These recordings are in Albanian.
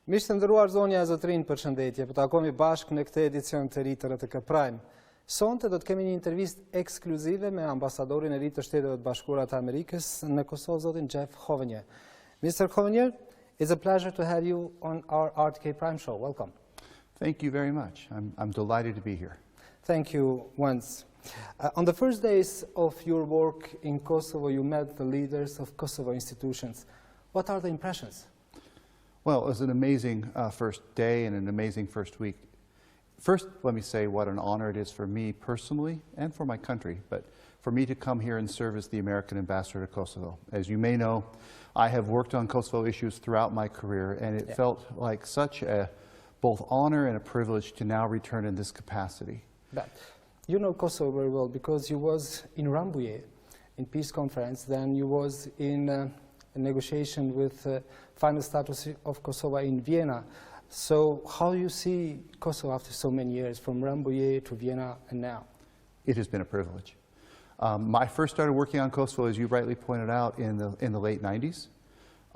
Miqtë të nderuar, zonja e zotrin, përshëndetje. Po takohemi bashkë në këtë edicion të ri të RTK Prime. Sonte do të kemi një intervistë ekskluzive me ambasadorin e ri të Shteteve të Bashkuara të Amerikës në Kosovë, zotin Jeff Hovenier. Mr. Hovenier, it's a pleasure to have you on our RTK Prime show. Welcome. Thank you very much. I'm delighted to be here. Thank you once. On the first days of your work in Kosovo, you met the leaders of Kosovo institutions. What are the impressions? Well, it was an amazing first day and an amazing first week. First, let me say what an honor it is for me personally and for my country, but for me to come here and serve as the American ambassador to Kosovo. As you may know, I have worked on Kosovo issues throughout my career, and it felt like such a both honor and a privilege to now return in this capacity. But you know Kosovo very well because you was in Rambouillet in peace conference, then you was in a negotiation with final status of Kosovo in Vienna. So how do you see Kosovo after so many years, from Rambouillet to Vienna and now? It has been a privilege. I first started working on Kosovo, as you rightly pointed out, in the late 90s.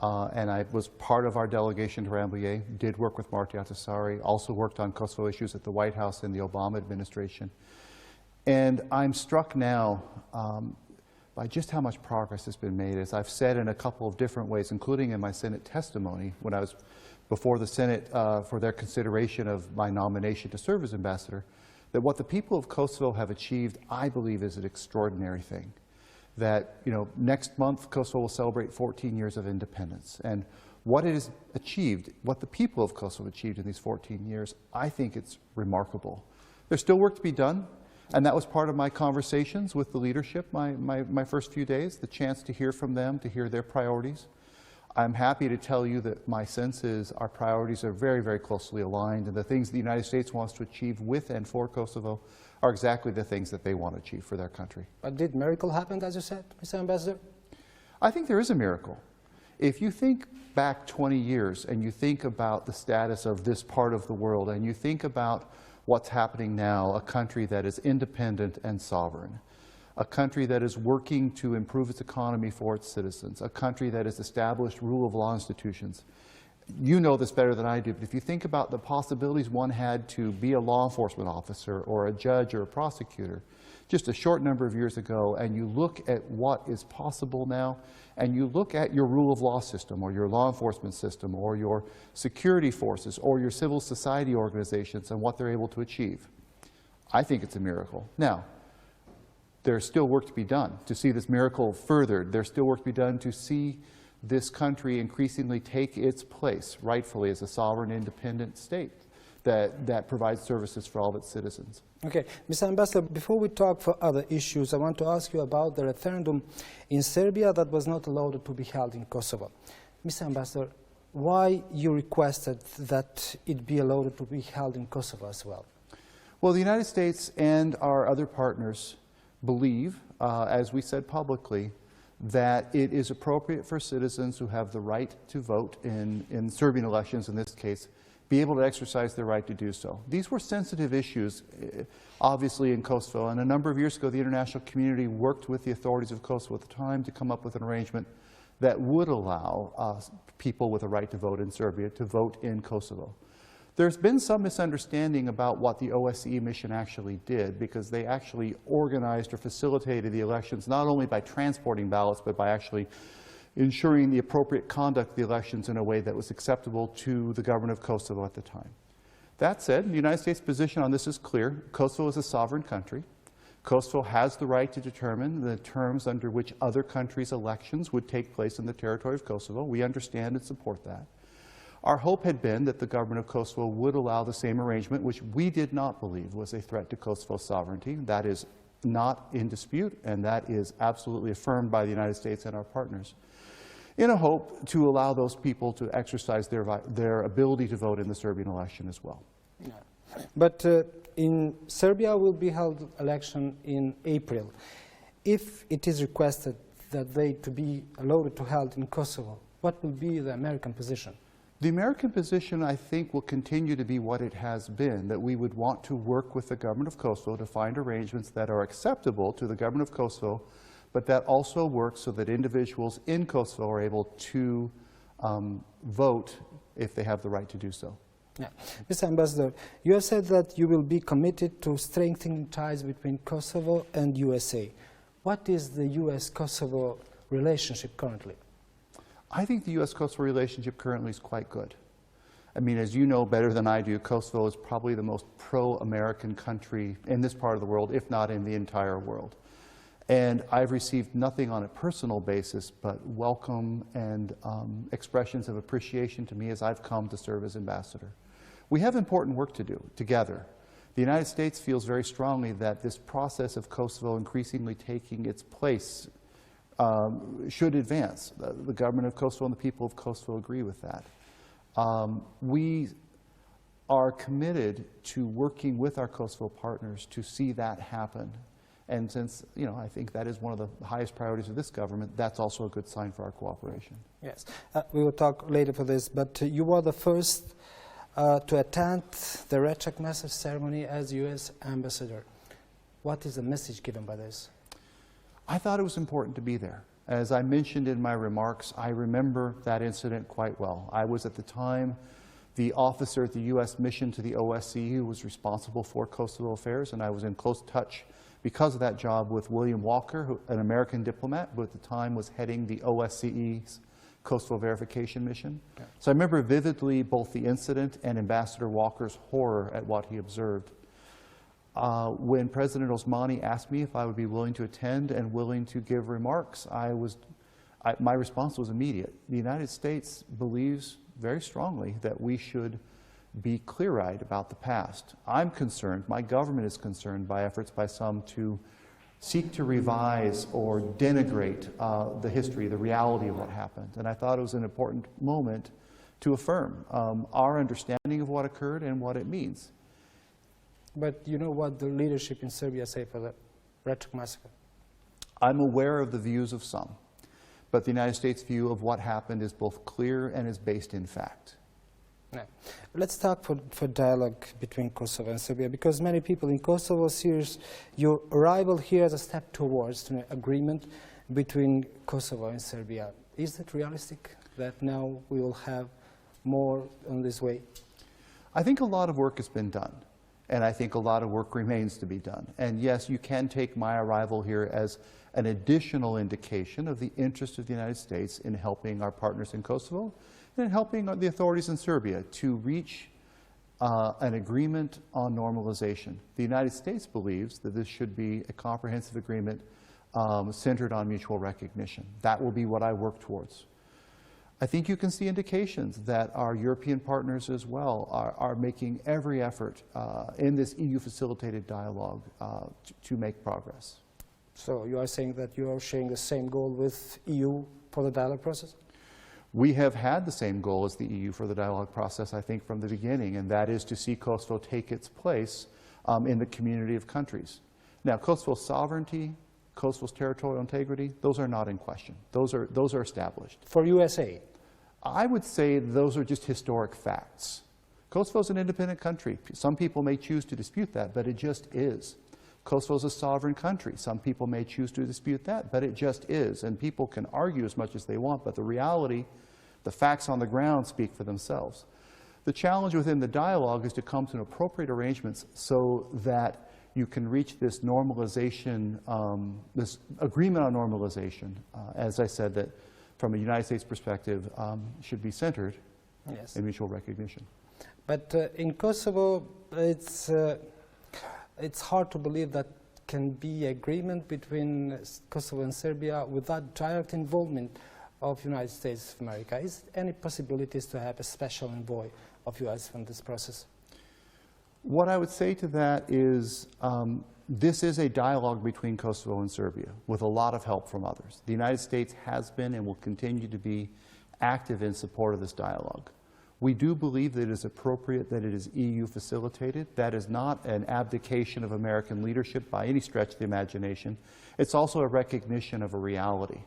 And I was part of our delegation to Rambouillet, did work with Marty Ahtisaari, also worked on Kosovo issues at the White House in the Obama administration. And I'm struck now by just how much progress has been made. As I've said in a couple of different ways, including in my Senate testimony, when I was before the Senate for their consideration of my nomination to serve as ambassador, that what the people of Kosovo have achieved, I believe, is an extraordinary thing. That, you know, next month Kosovo will celebrate 14 years of independence. And what it has achieved, what the people of Kosovo achieved in these 14 years, I think it's remarkable. There's still work to be done, and that was part of my conversations with the leadership my first few days, the chance to hear from them, to hear their priorities. I'm happy to tell you that my sense is our priorities are very, very closely aligned, and the things the United States wants to achieve with and for Kosovo are exactly the things that they want to achieve for their country. But did miracle happen, as you said, Mr. Ambassador? I think there is a miracle. If you think back 20 years and you think about the status of this part of the world and you think about what's happening now, a country that is independent and sovereign, a country that is working to improve its economy for its citizens, a country that has established rule of law institutions. You know this better than I do, but if you think about the possibilities one had to be a law enforcement officer or a judge or a prosecutor just a short number of years ago, and you look at what is possible now, and you look at your rule of law system or your law enforcement system or your security forces or your civil society organizations and what they're able to achieve, I think it's a miracle. Now, there's still work to be done to see this miracle furthered. There's still work to be done to see this country increasingly take its place rightfully as a sovereign, independent state that provides services for all of its citizens. Okay, Mr. Ambassador, before we talk for other issues, I want to ask you about the referendum in Serbia that was not allowed to be held in Kosovo. Mr. Ambassador, why you requested that it be allowed to be held in Kosovo as well? Well, the United States and our other partners believe, as we said publicly, that it is appropriate for citizens who have the right to vote in Serbian elections, in this case, be able to exercise their right to do so. These were sensitive issues, obviously, in Kosovo, and a number of years ago, the international community worked with the authorities of Kosovo at the time to come up with an arrangement that would allow people with a right to vote in Serbia to vote in Kosovo. There's been some misunderstanding about what the OSCE mission actually did, because they actually organized or facilitated the elections not only by transporting ballots, but by actually ensuring the appropriate conduct of the elections in a way that was acceptable to the government of Kosovo at the time. That said, the United States' position on this is clear. Kosovo is a sovereign country. Kosovo has the right to determine the terms under which other countries' elections would take place in the territory of Kosovo. We understand and support that. Our hope had been that the government of Kosovo would allow the same arrangement, which we did not believe was a threat to Kosovo's sovereignty. That is not in dispute, and that is absolutely affirmed by the United States and our partners, in a hope to allow those people to exercise their ability to vote in the Serbian election as well. Yeah. But in Serbia will be held election in April. If it is requested that they to be allowed to held in Kosovo, what will be the American position? The American position, I think, will continue to be what it has been, that we would want to work with the government of Kosovo to find arrangements that are acceptable to the government of Kosovo, but that also work so that individuals in Kosovo are able to vote if they have the right to do so. Yeah. Mr. Ambassador, you have said that you will be committed to strengthening ties between Kosovo and USA. What is the U.S.-Kosovo relationship currently? I think the U.S.-Kosovo relationship currently is quite good. I mean, as you know better than I do, Kosovo is probably the most pro-American country in this part of the world, if not in the entire world. And I've received nothing on a personal basis but welcome and expressions of appreciation to me as I've come to serve as ambassador. We have important work to do together. The United States feels very strongly that this process of Kosovo increasingly taking its place should advance. The government of Kosovo and the people of Kosovo agree with that. We are committed to working with our Kosovo partners to see that happen. And since, you know, I think that is one of the highest priorities of this government, that's also a good sign for our cooperation. Yes. We will talk later for this, but you were the first to attend the Rechak Message ceremony as U.S. ambassador. What is the message given by this? I thought it was important to be there. As I mentioned in my remarks, I remember that incident quite well. I was at the time the officer at the U.S. mission to the OSCE who was responsible for Kosovo affairs, and I was in close touch because of that job with William Walker, an American diplomat, who at the time was heading the OSCE's Kosovo verification mission. Yeah. So I remember vividly both the incident and Ambassador Walker's horror at what he observed. When President Osmani asked me if I would be willing to attend and willing to give remarks, my response was immediate. The United States believes very strongly that we should be clear-eyed about the past. I'm concerned, my government is concerned by efforts by some to seek to revise or denigrate the history, the reality of what happened. And I thought it was an important moment to affirm our understanding of what occurred and what it means. But you know what the leadership in Serbia say for the Rechak massacre? I'm aware of the views of some, but the United States' view of what happened is both clear and is based in fact. Yeah. Let's talk for dialogue between Kosovo and Serbia, because many people in Kosovo see your arrival here as a step towards an agreement between Kosovo and Serbia. Is it realistic that now we will have more on this way? I think a lot of work has been done, and I think a lot of work remains to be done. And yes, you can take my arrival here as an additional indication of the interest of the United States in helping our partners in Kosovo and in helping the authorities in Serbia to reach an agreement on normalization. The United States believes that this should be a comprehensive agreement centered on mutual recognition. That will be what I work towards. I think you can see indications that our European partners as well are making every effort in this EU-facilitated dialogue to make progress. So you are saying that you are sharing the same goal with EU for the dialogue process? We have had the same goal as the EU for the dialogue process, I think, from the beginning, and that is to see Kosovo take its place in the community of countries. Now, Kosovo's sovereignty, Kosovo's territorial integrity, those are not in question. Those are established. For USA? I would say those are just historic facts. Kosovo is an independent country. Some people may choose to dispute that, but it just is. Kosovo is a sovereign country. Some people may choose to dispute that, but it just is. And people can argue as much as they want, but the reality, the facts on the ground speak for themselves. The challenge within the dialogue is to come to appropriate arrangements so that you can reach this normalization, this agreement on normalization, as I said, that from a United States perspective, should be centered in mutual recognition. But in Kosovo, it's hard to believe that can be agreement between Kosovo and Serbia without direct involvement of United States of America. Is there any possibilities to have a special envoy of U.S. in this process? What I would say to that is this is a dialogue between Kosovo and Serbia with a lot of help from others. The United States has been and will continue to be active in support of this dialogue. We do believe that it is appropriate that it is EU facilitated. That is not an abdication of American leadership by any stretch of the imagination. It's also a recognition of a reality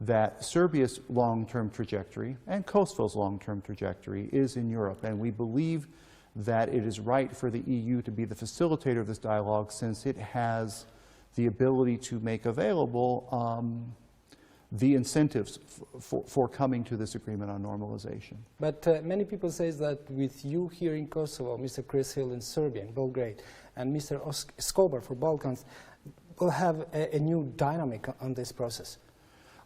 that Serbia's long-term trajectory and Kosovo's long-term trajectory is in Europe, and we believe that it is right for the EU to be the facilitator of this dialogue since it has the ability to make available the incentives for coming to this agreement on normalization. But many people say that with you here in Kosovo, Mr. Chris Hill in Serbia, in Belgrade, and Mr. Skobar for Balkans, will have a new dynamic on this process.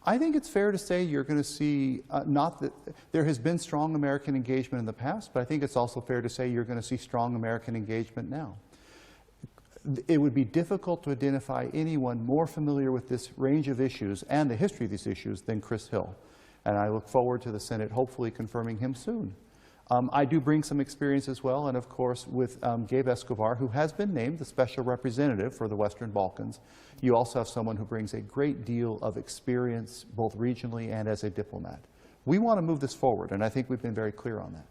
I think it's fair to say you're going to see, not that there has been strong American engagement in the past, but I think it's also fair to say you're going to see strong American engagement now. It would be difficult to identify anyone more familiar with this range of issues and the history of these issues than Chris Hill. And I look forward to the Senate hopefully confirming him soon. I do bring some experience as well, and of course with Gabe Escobar, who has been named the Special Representative for the Western Balkans. You also have someone who brings a great deal of experience, both regionally and as a diplomat. We want to move this forward, and I think we've been very clear on that.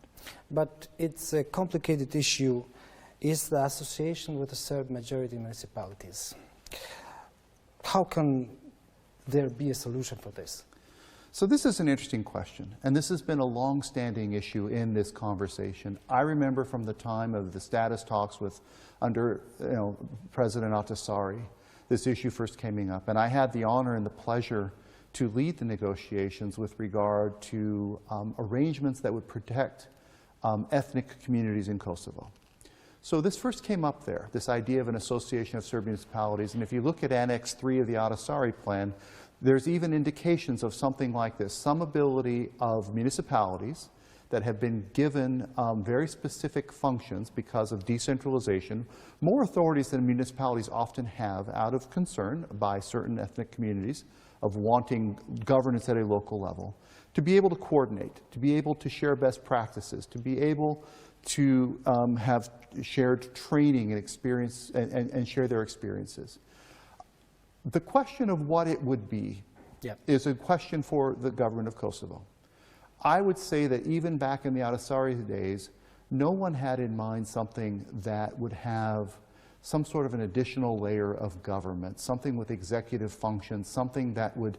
But it's a complicated issue, is the association with the Serb majority municipalities. How can there be a solution for this? So this is an interesting question, and this has been a long-standing issue in this conversation. I remember from the time of the status talks with under President Ahtisaari, this issue first came up, and I had the honor and the pleasure to lead the negotiations with regard to arrangements that would protect ethnic communities in Kosovo. So this first came up there, this idea of an association of Serb municipalities, and if you look at Annex 3 of the Ahtisaari plan, there's even indications of something like this, some ability of municipalities that have been given very specific functions because of decentralization, more authorities than municipalities often have out of concern by certain ethnic communities of wanting governance at a local level, to be able to coordinate, to be able to share best practices, to be able to have shared training and experience and share their experiences. The question of what it would be is a question for the government of Kosovo. I would say that even back in the Ahtisaari days, no one had in mind something that would have some sort of an additional layer of government, something with executive functions, something that would,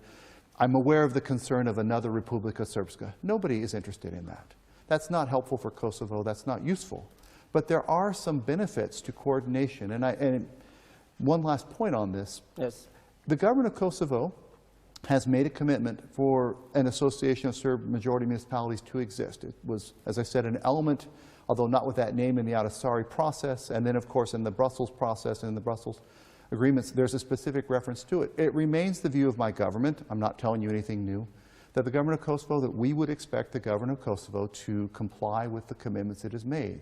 I'm aware of the concern of another Republika Srpska. Nobody is interested in that. That's not helpful for Kosovo, that's not useful. But there are some benefits to coordination, and one last point on this. Yes. The government of Kosovo has made a commitment for an association of Serb majority municipalities to exist. It was, as I said, an element, although not with that name, in the Ahtisaari process, and then of course in the Brussels process and in the Brussels agreements, there's a specific reference to it. It remains the view of my government, I'm not telling you anything new, that the government of Kosovo, that we would expect the government of Kosovo to comply with the commitments it has made,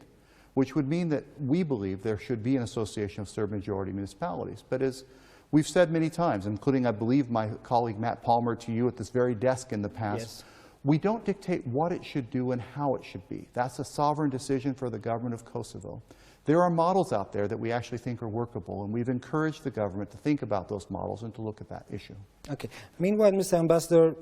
which would mean that we believe there should be an association of Serb majority municipalities. But as we've said many times, including, I believe, my colleague Matt Palmer to you at this very desk in the past, yes, we don't dictate what it should do and how it should be. That's a sovereign decision for the government of Kosovo. There are models out there that we actually think are workable, and we've encouraged the government to think about those models and to look at that issue. Okay. Meanwhile, Mr. Ambassador,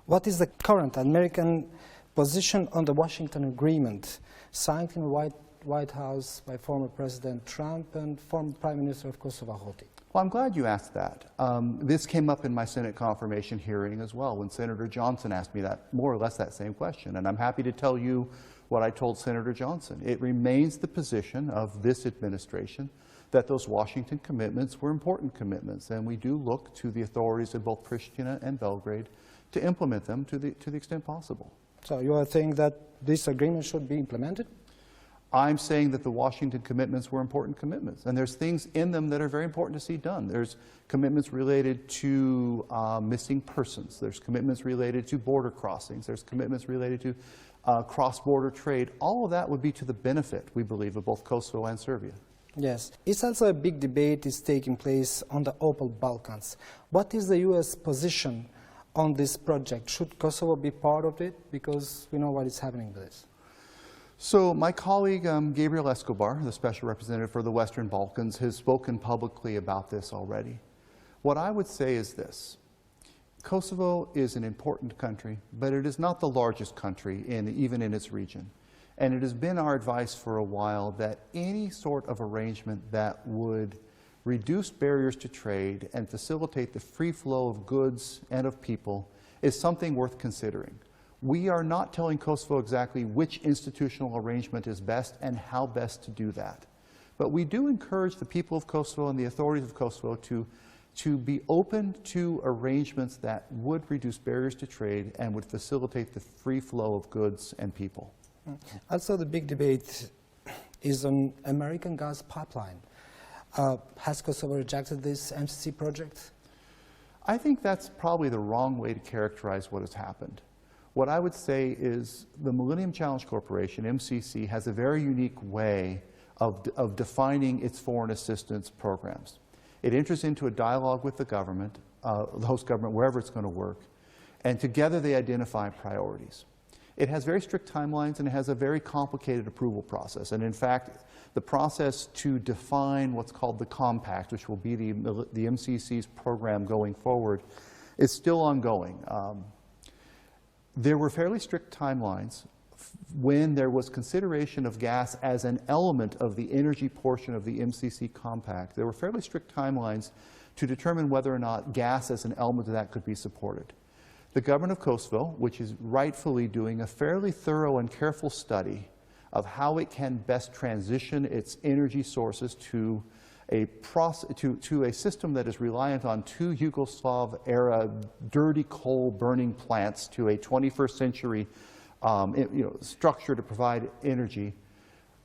what is the current American position on the Washington Agreement signed in the White House by former President Trump and former Prime Minister of Kosovo, Hoti? Well, I'm glad you asked that. This came up in my Senate confirmation hearing as well when Senator Johnson asked me that, more or less that same question. And I'm happy to tell you what I told Senator Johnson. It remains the position of this administration that those Washington commitments were important commitments. And we do look to the authorities of both Pristina and Belgrade to implement them to the extent possible. So you are saying that this agreement should be implemented? I'm saying that the Washington commitments were important commitments, and there's things in them that are very important to see done. There's commitments related to missing persons. There's commitments related to border crossings. There's commitments related to cross-border trade. All of that would be to the benefit, we believe, of both Kosovo and Serbia. Yes. It's also a big debate is taking place on the Opal Balkans. What is the U.S. position on this project? Should Kosovo be part of it? Because we know what is happening with this. So my colleague Gabriel Escobar, the Special Representative for the Western Balkans, has spoken publicly about this already. What I would say is this. Kosovo is an important country, but it is not the largest country even in its region. And it has been our advice for a while that any sort of arrangement that would reduce barriers to trade and facilitate the free flow of goods and of people is something worth considering. We are not telling Kosovo exactly which institutional arrangement is best and how best to do that. But we do encourage the people of Kosovo and the authorities of Kosovo to to be open to arrangements that would reduce barriers to trade and would facilitate the free flow of goods and people. Also, the big debate is on American gas pipeline. Has Kosovo rejected this MCC project? I think that's probably the wrong way to characterize what has happened. What I would say is the Millennium Challenge Corporation, MCC, has a very unique way of defining its foreign assistance programs. It enters into a dialogue with the government, the host government, wherever it's going to work, and together they identify priorities. It has very strict timelines and it has a very complicated approval process. And in fact, the process to define what's called the compact, which will be the MCC's program going forward, is still ongoing. There were fairly strict timelines when there was consideration of gas as an element of the energy portion of the MCC compact. There were fairly strict timelines to determine whether or not gas as an element of that could be supported. The government of Kosovo, which is rightfully doing a fairly thorough and careful study of how it can best transition its energy sources to a system that is reliant on two Yugoslav-era dirty coal burning plants to a 21st century structure to provide energy.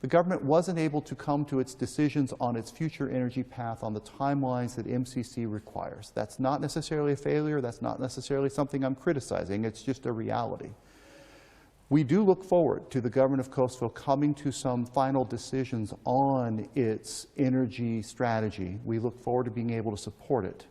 The government wasn't able to come to its decisions on its future energy path on the timelines that MCC requires. That's not necessarily a failure. That's not necessarily something I'm criticizing. It's just a reality. We do look forward to the government of Kosovo coming to some final decisions on its energy strategy. We look forward to being able to support it.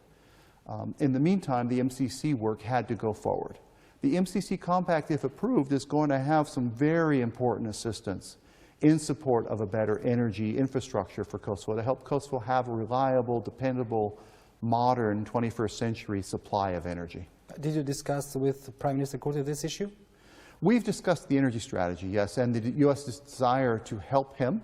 In the meantime, the MCC work had to go forward. The MCC compact, if approved, is going to have some very important assistance in support of a better energy infrastructure for Kosovo to help Kosovo have a reliable, dependable, modern 21st century supply of energy. Did you discuss with Prime Minister Kurti this issue? We've discussed the energy strategy, yes, and the U.S.'s desire to help him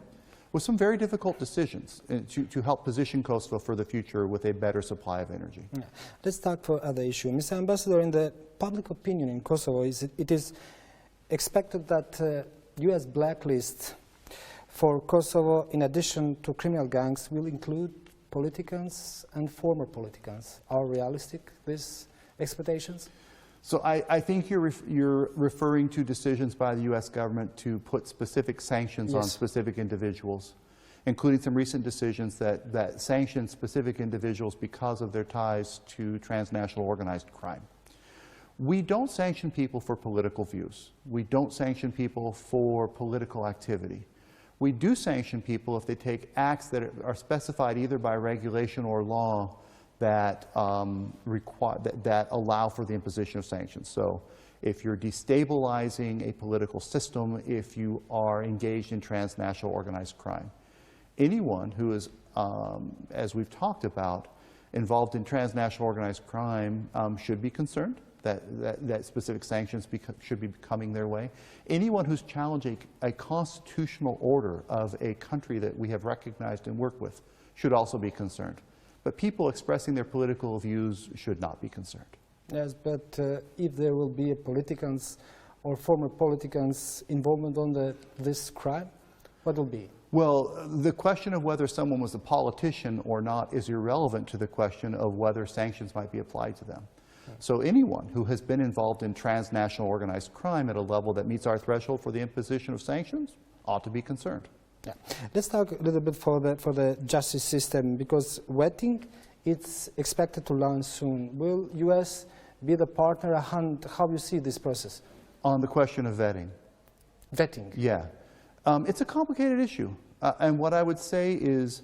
with some very difficult decisions to help position Kosovo for the future with a better supply of energy. Yeah. Let's talk for other issue. Mr. Ambassador, in the public opinion in Kosovo, it is expected that U.S. blacklist for Kosovo, in addition to criminal gangs, will include politicians and former politicians. Are realistic these expectations? So I think you're referring to decisions by the U.S. government to put specific sanctions on specific individuals, including some recent decisions that sanction specific individuals because of their ties to transnational organized crime. We don't sanction people for political views. We don't sanction people for political activity. We do sanction people if they take acts that are specified either by regulation or law that allow for the imposition of sanctions. So if you're destabilizing a political system, if you are engaged in transnational organized crime. Anyone who is, as we've talked about, involved in transnational organized crime should be concerned that specific sanctions should be coming their way. Anyone who's challenging a constitutional order of a country that we have recognized and worked with should also be concerned. But people expressing their political views should not be concerned. Yes, but if there will be politicians or former politicians involvement on this crime, what will be? Well, the question of whether someone was a politician or not is irrelevant to the question of whether sanctions might be applied to them. So anyone who has been involved in transnational organized crime at a level that meets our threshold for the imposition of sanctions ought to be concerned. Yeah. Let's talk a little bit for the justice system, because vetting it's expected to launch soon. Will U.S. be the partner? How do you see this process? On the question of vetting? Vetting. Yeah. It's a complicated issue. And what I would say is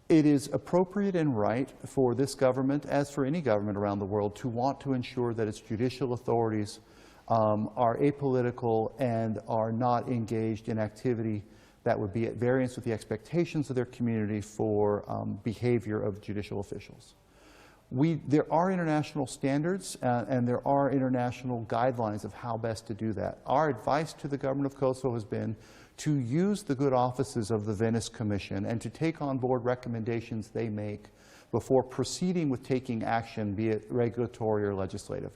it is appropriate and right for this government, as for any government around the world, to want to ensure that its judicial authorities are apolitical and are not engaged in activity that would be at variance with the expectations of their community for behavior of judicial officials. There are international standards and there are international guidelines of how best to do that. Our advice to the government of Kosovo has been to use the good offices of the Venice Commission and to take on board recommendations they make before proceeding with taking action, be it regulatory or legislative.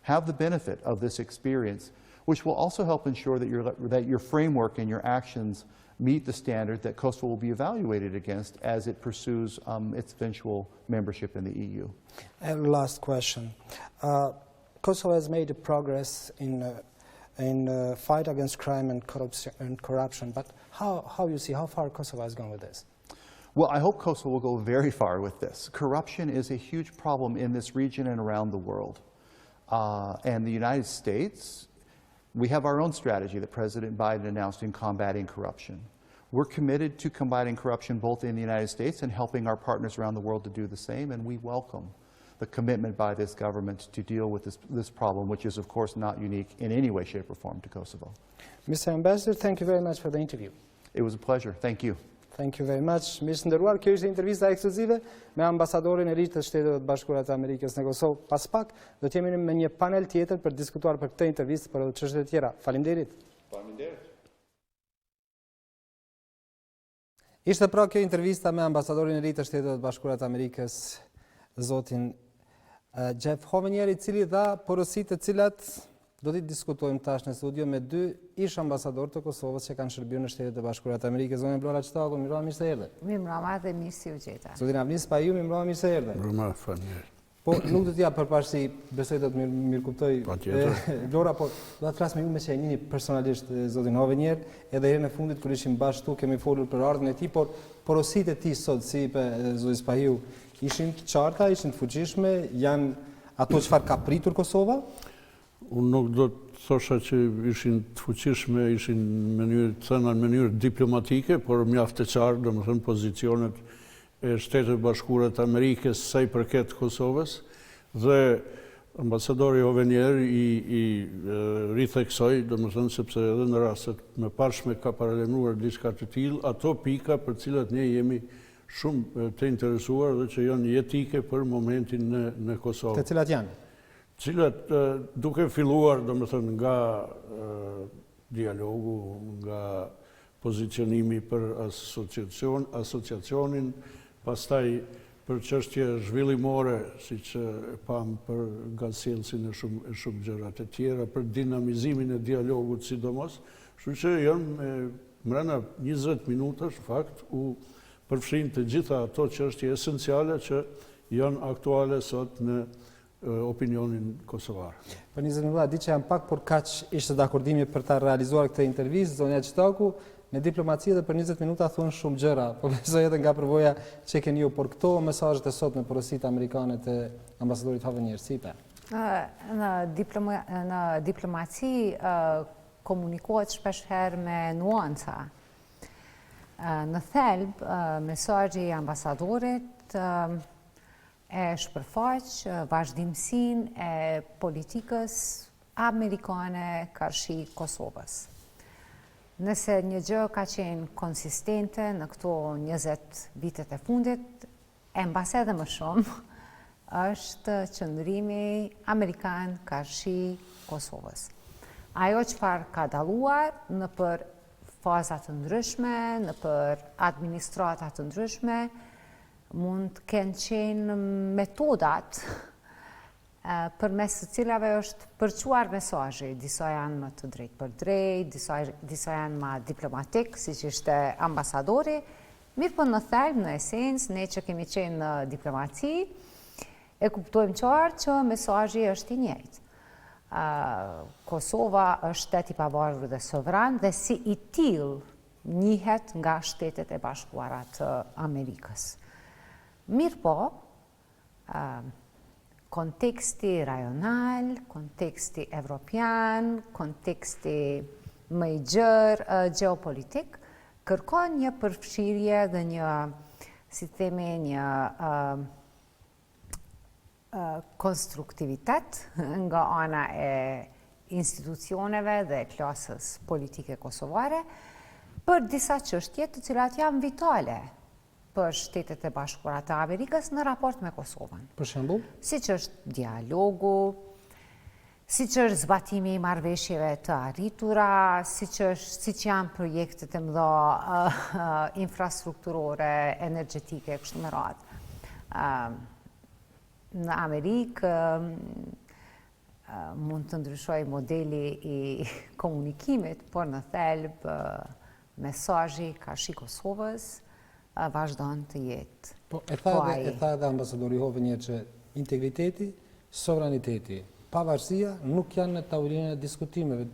Have the benefit of this experience, which will also help ensure that your framework and your actions meet the standard that Kosovo will be evaluated against as it pursues its eventual membership in the EU. And last question. Kosovo has made progress in fight against crime and corruption, but how you see how far Kosovo has gone with this? Well, I hope Kosovo will go very far with this. Corruption is a huge problem in this region and around the world. And the United States, we have our own strategy that President Biden announced in combating corruption. We're committed to combating corruption both in the United States and helping our partners around the world to do the same, and we welcome the commitment by this government to deal with this problem, which is, of course, not unique in any way, shape, or form to Kosovo. Mr. Ambassador, thank you very much for the interview. It was a pleasure. Thank you. Thank you very much. Mirë nderuar, kjo ishte intervista ekskluzive me ambasadorin e ri të Shtetet Bashkuara të Amerikës në Kosovë. Pas pak do të jemi me një panel tjetër për diskutuar për këtë intervistë për çështje të tjera. Faleminderit. Faleminderit. Ishte pra kjo intervista me ambasadorin e ri të Shtetet Bashkuara të Amerikës, zotin Hovenier, i cili dha porositë të cilat do t'i diskutojmë tash në studio me dy ish ambasadorë të Kosovës që kanë shërbyer në Shtetet e Bashkuara të Amerikës. Zonë Blora Çtaku, mirë mirë se erdhe. Mirë mbrëma dhe mirë si u gjeta. Zotin Avnis Paju, mirë se erdhe. Mbrëma, faleminderit. Po nuk do t'ja përparësi, besoj do të mirë kuptoj. Blora, po do ta flas me ju me që e njihni personalisht zotin Hovenier, edhe herën e fundit kur ishim bashkë këtu kemi folur për ardhmën e tij, por porositë e tij sot si zotis Paju ishin të qarta, ishin të fuqishme, janë ato çfarë ka pritur Kosova? Unë nuk do të thosha që ishin të fuqishme, ishin në mënyrë diplomatike, por mjaft të qartë, domethënë pozicionet e Shtetet Bashkuara të Amerikës sa i përket Kosovës, dhe ambasadori Hovenier i ritheksoi, domethënë sepse edhe në rastet më parshme ka paralajmëruar diçka të tillë, ato pika për cilat ne jemi shumë të interesuar dhe që janë jetike për momentin në Kosovë. Të cilat janë? Cilat duke filluar, domethënë, nga dialogu, nga pozicionimi për asociacionin, pastaj për çështje zhvillimore, siç pam për ngacjellsin e shumë gjërat e tjera, për dinamizimin e dialogut sidomos, kështu që janë brenda 20 minutash fakt u përfshin të gjitha ato çështje esenciale që janë aktuale sot në opinionin kosovar. Për 20 minuta di që janë pak, por kaq ishte dakordimi për ta realizuar këtë intervistë, zonja Çtaku, me diplomaci dhe për 20 minuta thuan shumë gjëra, po besoj edhe nga përvoja që keni ju, por këto mesazhet e sot në porositë amerikane të ambasadorit Hovenier, si pe? Në diplomaci komunikohet shpeshherë me nuanca. Në thelb, mesazhi i ambasadorit e shpërfaq vazhdimsinë e politikës amerikane karshi Kosovës. Nëse një gjë ka qenë konsistente në këto 20 vitet e fundit, e mbas edhe më shumë, është qëndrimi amerikan karshi Kosovës. Ajo çfarë ka dalluar në për fazat të ndryshme, në për administrata të ndryshme, mund të kenë qenë metodat përmes të cilave është përquar mesazhi. Disa janë më të drejtë për drejtë, disa janë më diplomatik, siç ishte ambasadori. Mirë po në thelb, në esencë, ne që kemi qenë në diplomaci, e kuptojmë qartë që mesazhi është i njëjtë. Kosova është shtet i pavarur dhe sovran dhe si i tillë njihet nga Shtetet e Bashkuara të Amerikës. Mirë po, konteksti rajonal, konteksti evropian, konteksti më i gjerë geopolitik, kërkon një përfshirje dhe një, si themi, një konstruktivitet nga ana e institucioneve dhe klasës politike kosovare për disa çështje të cilat janë vitale për Shtetet e Bashkuara të Amerikës në raport me Kosovën. Për shembull, siç është dialogu, siç është zbatimi i marrëveshjeve të arritura, siç janë projektet e mëdha infrastrukturore, energjetike, kështu me radhë. Në Amerikë mund të ndryshojë modeli i komunikimit, por në thelb mesazhi karshi Kosovës vazhdon të jetë. Po, e tha edhe ambasadori Hovenier që integriteti, sovraniteti, pavarësia nuk janë në tavolinën e diskutimeve.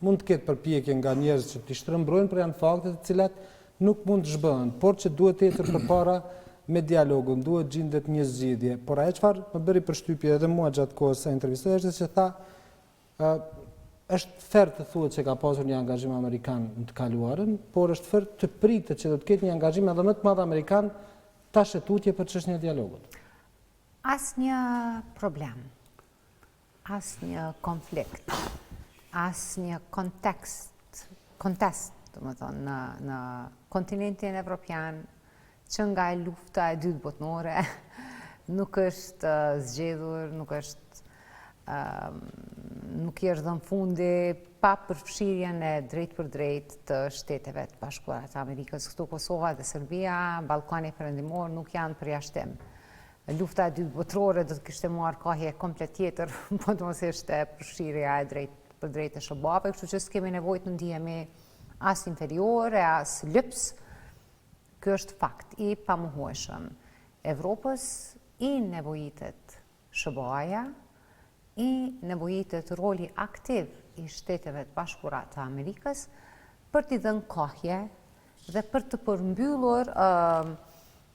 Mund të ketë përpjekje nga njerëz që t'i shtrëmbrojnë, por janë fakte të cilat nuk mund të zhbëhen, por që duhet të ecër përpara me dialogun, duhet gjendet një zgjidhje. Por ajo çfarë më bëri përshtypje edhe mua gjatë kohës së intervistoj është që tha është ferë të thuhet që ka pasur një angazhim amerikan në të kaluarën, por është ferë të pritet që do të ketë një angazhim edhe më të madh amerikan tash e tutje për çështjen e dialogut. Asnjë problem, asnjë konflikt, asnjë kontest, domethënë në kontinentin evropian që nga lufta e dytë botërore nuk është zgjedhur, nuk i është dhënë fundi pa përfshirjen e drejt për drejt të Shteteve të Bashkuara të Amerikës. Këtu Kosova dhe Serbia, Ballkani Perëndimor nuk janë përjashtim. Lufta e dytë botërore do të kishte marrë kohë komplet tjetër, po të mos ishte përfshirja e drejt për drejt e SBA-ve, kështu që s'kemi nevojë të ndihemi as inferiore, as lyps. Ky është fakt i pamohueshëm. Evropës i nevojitet SBA-ja, i nevojitet roli aktiv i Shteteve të Bashkuara të Amerikës për t'i dhënë kohje dhe për të përmbyllur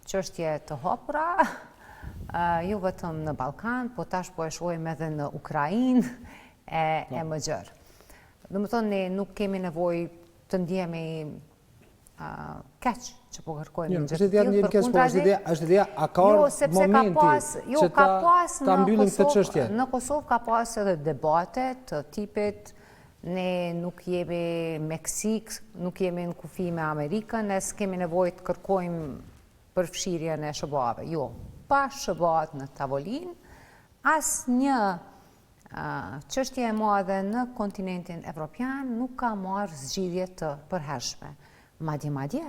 çështje të hapura, jo vetëm në Ballkan, po tash po e shohim edhe në Ukrainë e më gjerë. Domethënë ne nuk kemi nevojë të ndihemi keq që po kërkojmë një gjë të tillë, është ideja a ka momenti që ta mbyllim këtë çështje. Në Kosovë ka pas edhe debate të tipit ne nuk jemi Meksik, nuk jemi në kufi me Amerikën, ne s'kemi nevojë të kërkojmë përfshirjen e SBA-ve. Jo, pa SBA në tavolinë, asnjë çështje e madhe në kontinentin evropian nuk ka marrë zgjidhje të përhershme. Madje,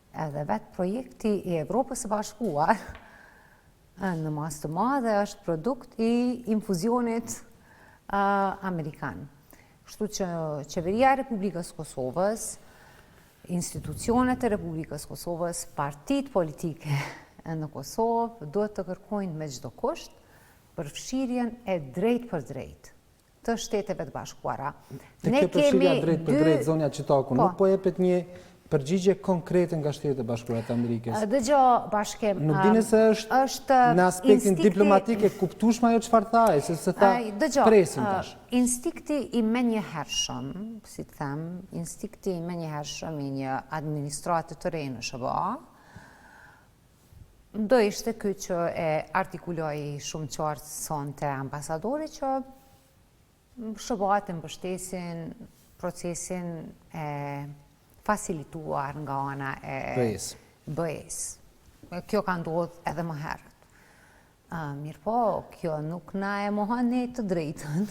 edhe vetë projekti i Evropës së Bashkuar në masë të madhe është produkt i infuzionit amerikan. Kështu që qeveria e Republikës Kosovës, institucionet e Republikës Kosovës, partitë politike në Kosovë duhet të kërkojnë me çdo kusht përfshirjen e drejt për drejt të Shteteve të Bashkuara. Ne kemi drejt për drejt zonja Qitaku, nuk po jepet një përgjigje konkrete nga Shtetet e Bashkuara të Amerikës. Dëgjoj bashkim. Nuk dini se është në aspektin diplomatik e kuptueshme ajo çfarë tha, se tha presin tash. Instinkti i menjëhershëm, si të them, instinkti i menjëhershëm i një administrate të re në SBA, do ishte ky që e artikuloi shumë qartë sonte ambasadori që SBA të mbështesin procesin e fasilituar nga ana e BE-s. Kjo ka ndodhur edhe më herët. Mirë po, kjo nuk na e mohon ne të drejtën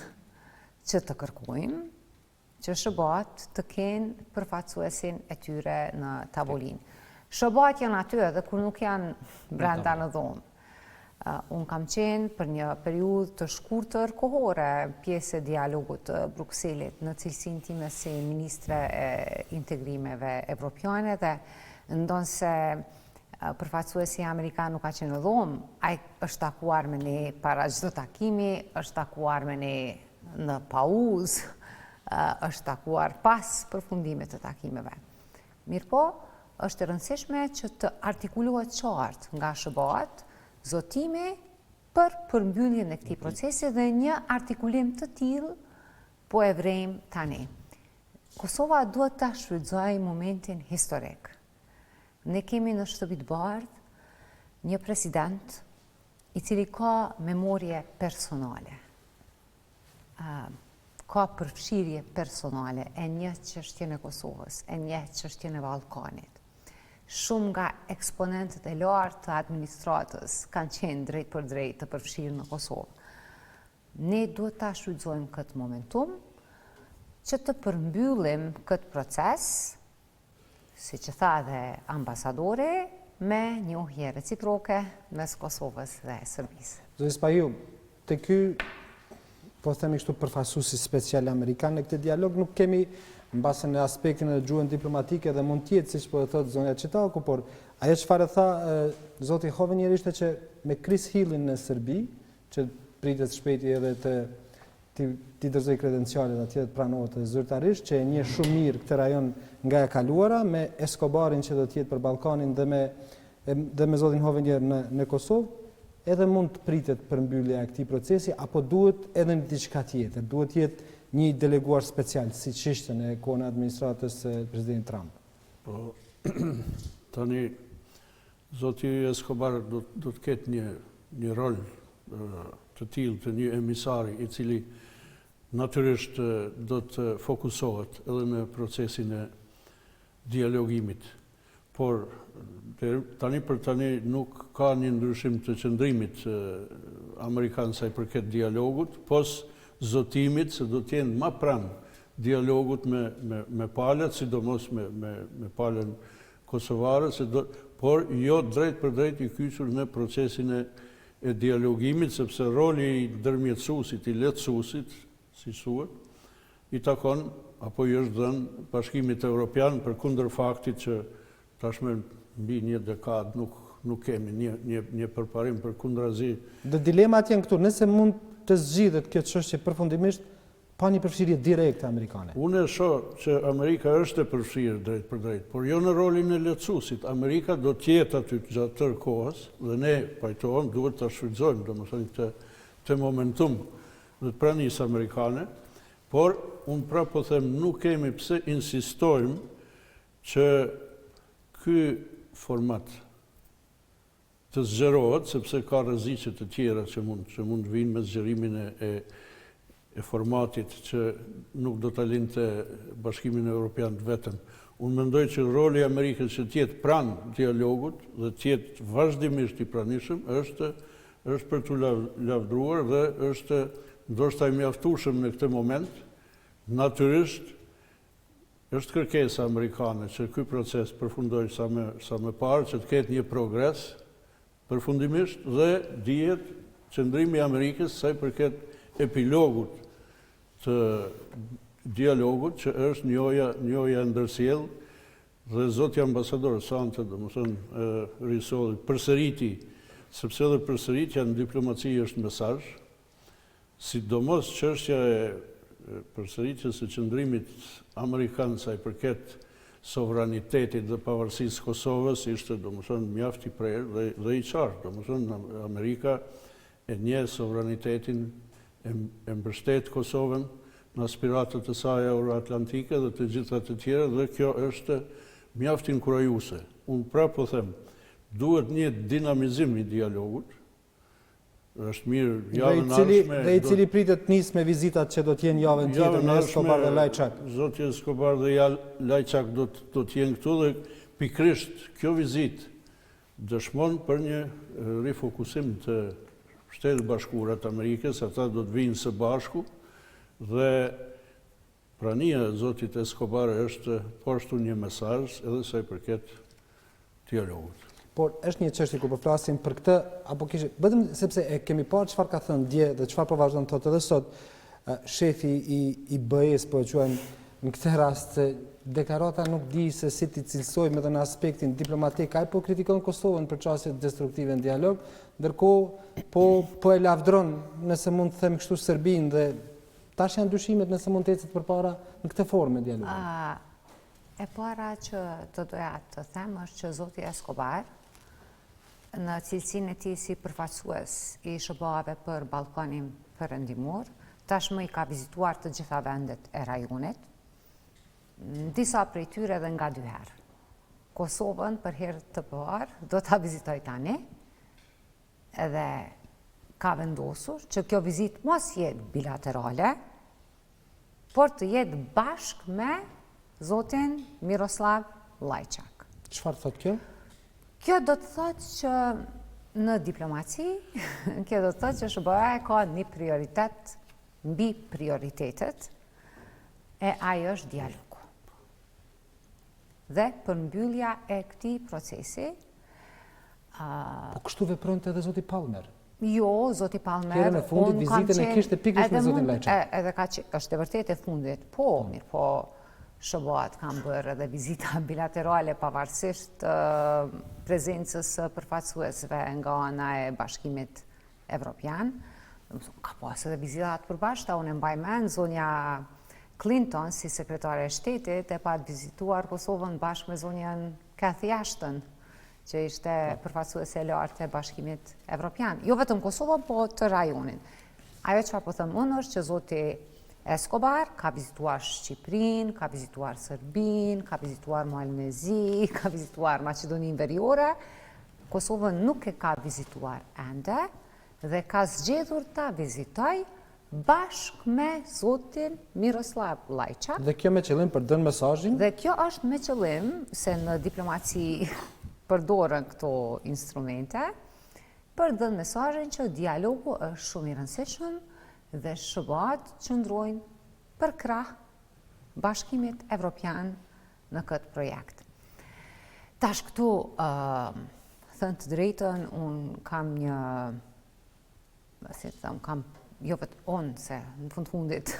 që të kërkojmë që SBA-t të kenë përfaqësuesin e tyre në tavolinë. SBA-t janë aty edhe kur nuk janë brenda në dhomë. Unë kam qenë për një periudhë të shkurtër kohore pjesë e dialogut të Brukselit në cilësinë time si ministre e integrimeve evropiane dhe ndonse përfaqësuesi amerikan nuk ka qenë në dhomë, ai është takuar me ne para çdo takimi, është takuar me ne në pauzë, është takuar pas përfundimit të takimeve. Mirëpo, është e rëndësishme që të artikulohet qartë nga SBA-t zotimi për përmbylljen e këtij procesi dhe një artikulim të tillë po e vrejmë tani. Kosova duhet ta shfrytëzojë momentin historik. Ne kemi në shtëpi të bardhë një president i cili ka memorie personale. Ka përfshirje personale e njeh çështjen e Kosovës, e njeh çështjen e Ballkanit. Shumë nga eksponentët e lartë të administratës kanë qenë drejt për drejt të përfshirë në Kosovë. Ne duhet ta shfrytëzojmë këtë momentum që të përmbyllim këtë proces, siç e tha dhe ambasadori, me njohje reciproke mes Kosovës dhe Serbisë. Zoti Spahiu, te ky po themi kështu përfaqësuesi special amerikan në këtë dialog nuk kemi mbase në aspektin e gjuhën diplomatike dhe mund tjetë, siç po e thotë zonja Çitaku, por ajo çfarë tha zoti Hovenier ishte që me Chris Hillin në Serbi, që pritet shpejti edhe ti dërzoj kredencialet atje të pranohet zyrtarisht, që e njeh shumë mirë këtë rajon nga e kaluara, me Escobarin që do të jetë për Ballkanin dhe me zotin Hovenier në Kosovë, edhe mund të pritet përmbyllja e këtij procesi, apo duhet edhe në diçka tjetër, duhet jetë një deleguar special, siç ishte në kohën e administratës së presidentit Trump. Po, tani, zoti Escobar do të ketë një rol të tillë të një emisari i cili natyrisht do të fokusohet edhe në procesin e dialogimit. Por tani për tani nuk ka një ndryshim të qëndrimit amerikan sa i përket dialogut, pos zotimit se do t'jenë ma pranë dialogut me palët, sidomos me palën kosovare, por jo drejt për drejt i kyçur në procesin e dialogimit, sepse roli i ndërmjetësuesit, i lehtësuesit, si thuhet, i takon apo i është dhënë Bashkimit Evropian përkundër faktit që tashmë mbi një dekadë nuk kemi një përparim përkundrazi. Dhe dilemat janë këtu, nëse mund të zgjidhet kjo çështje përfundimisht pa një përfshirje direkte amerikane. Unë e shoh që Amerika është e përfshirë drejt për drejt, por jo në rolin e lehtësuesit. Amerika do të jetë aty gjatë tërë kohës dhe ne pajtohem duhet ta shfrytëzojmë domethënë këtë momentum dhe të pranisë amerikane, por unë pra po them nuk kemi pse insistojmë që ky format të zgjerohet, sepse ka rreziqe të tjera që mund vinë me zgjerimin e formatit që nuk do ta lindte Bashkimin Evropian vetëm. Unë mendoj që roli i Amerikës që të jetë pranë dialogut dhe të jetë vazhdimisht i pranishëm është për t'u lavdruar dhe është ndoshta i mjaftueshëm në këtë moment. Natyrisht është kërkesa amerikane që ky proces përfundojë sa më parë, që të ketë një progres përfundimisht dhe dihet qëndrimi i Amerikës sa i përket epilogut të dialogut që është njoja ndërsjell dhe zoti ambasador Sante, domethënë risolli përsëriti, sepse edhe përsëritja në diplomaci është mesazh, sidomos çështja e përsëritjes së qëndrimit amerikan sa i përket sovranitetit dhe pavarësisë Kosovës ishte domethënë mjaft i prerë dhe i qartë. Domethënë Amerika e njeh sovranitetin, e mbështet Kosovën në aspiratët e saj euroatlantike dhe të gjitha të tjera dhe kjo është mjaft inkurajuese. Unë pra po them, duhet një dinamizim i dialogut. Është mirë javën ardhshme. Dhe i cili pritet nisë me vizitat që do t'jenë javën tjetër në Escobar dhe Lajçak. Zoti Escobar dhe Lajçak do t'jenë këtu dhe pikrisht kjo vizitë dëshmon për një rifokusim të Shtetit Bashkuar të Amerikës, ata do të vinë së bashku dhe prania e zotit Escobar është po ashtu një mesazh edhe sa i përket dialogut. Por është një çështje ku po flasim për këtë, apo kishte vetëm sepse e kemi parë çfarë ka thënë dje dhe çfarë po vazhdon të thotë edhe sot shefi i BE-s, po e quajmë në këtë rast, deklarata nuk di se si t'i cilësojmë edhe në aspektin diplomatik, ai po kritikon Kosovën për çështjet destruktive në dialog, ndërkohë po e lavdron, nëse mund të them kështu, Serbinë dhe tash janë dyshimet nëse mund të ecet përpara në këtë formë dialogu. E para që të doja të them është që zoti Escobar në cilësinë e tij si përfaqësues i SBA-ve për Ballkanin Perëndimor, tashmë i ka vizituar të gjitha vendet e rajonit, disa prej tyre edhe nga 2 herë. Kosovën për herë të parë do ta vizitoj tani, edhe ka vendosur që kjo vizitë mos jetë bilaterale, por të jetë bashkë me zotin Miroslav Lajçak. Çfarë thotë kjo? Kjo do të thotë që në diplomaci, kjo do të thotë që SBA ka një prioritet mbi prioritetet e ai është dialogu. Dhe përmbyllja e këtij procesi. Po kështu vepronte edhe zoti Palmer. Jo, zoti Palmer. Herën e fundit vizitën e kishte pikërisht me zotin Lajçak. Edhe ka është e vërtetë e fundit. Po, mirë, po SHBA-t kanë bërë edhe vizita bilaterale pavarësisht prezencës përfaqësuesve nga ana e Bashkimit Evropian. Ka pas edhe vizitat përbashkëta, unë mbaj mend zonja Clinton si sekretare e shtetit e pa vizituar Kosovën bashkë me zonjën Cathy Ashton, që ishte përfaqësuese e lartë e Bashkimit Evropian. Jo vetëm Kosovën, po të rajonin. Ajo çfarë po them unë është që zoti Escobar ka vizituar Shqipërinë, ka vizituar Serbinë, ka vizituar Malnezi, ka vizituar Maqedoninë Veriore. Kosovën nuk e ka vizituar ende dhe ka zgjedhur ta vizitoj bashkë me zotin Miroslav Lajçak. Dhe kjo me qëllim për dënë mesazhin? Dhe kjo është me qëllim se në diplomaci përdoren këto instrumente për dënë mesazhin që dialogu është shumë i rëndësishëm dhe SHBA-t qëndrojnë për krah Bashkimit Evropian në këtë projekt. Tash këtu, thënë të drejtën, unë kam një, si të thëmë, kam jo vetë onë, se në fundit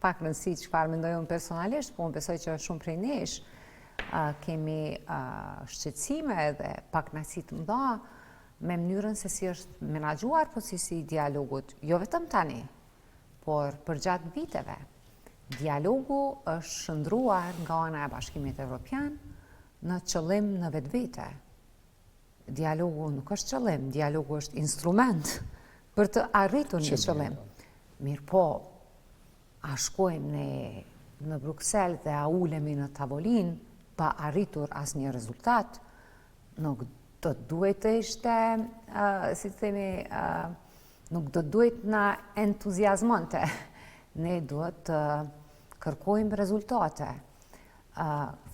pak rëndësi çfarë mendoj unë personalisht, po unë besoj që shumë prej nesh kemi shqetësime dhe pak kënaqësi të mëdha me mënyrën se si është menaxhuar procesi i dialogut, jo vetëm tani, por për gjatë viteve. Dialogu është shndruar nga ana e Bashkimit Evropian në qëllim në vetvete. Dialogu nuk është qëllim, dialogu është instrument për të arritur një qëllim. Mirë po, a shkojmë në Bruxelles dhe a ulemi në tavolinë pa arritur asnjë rezultat, nuk do të duhet të ishte, si të themi, nuk do të duhet na entuziazmonte. Ne duhet të kërkojmë rezultate.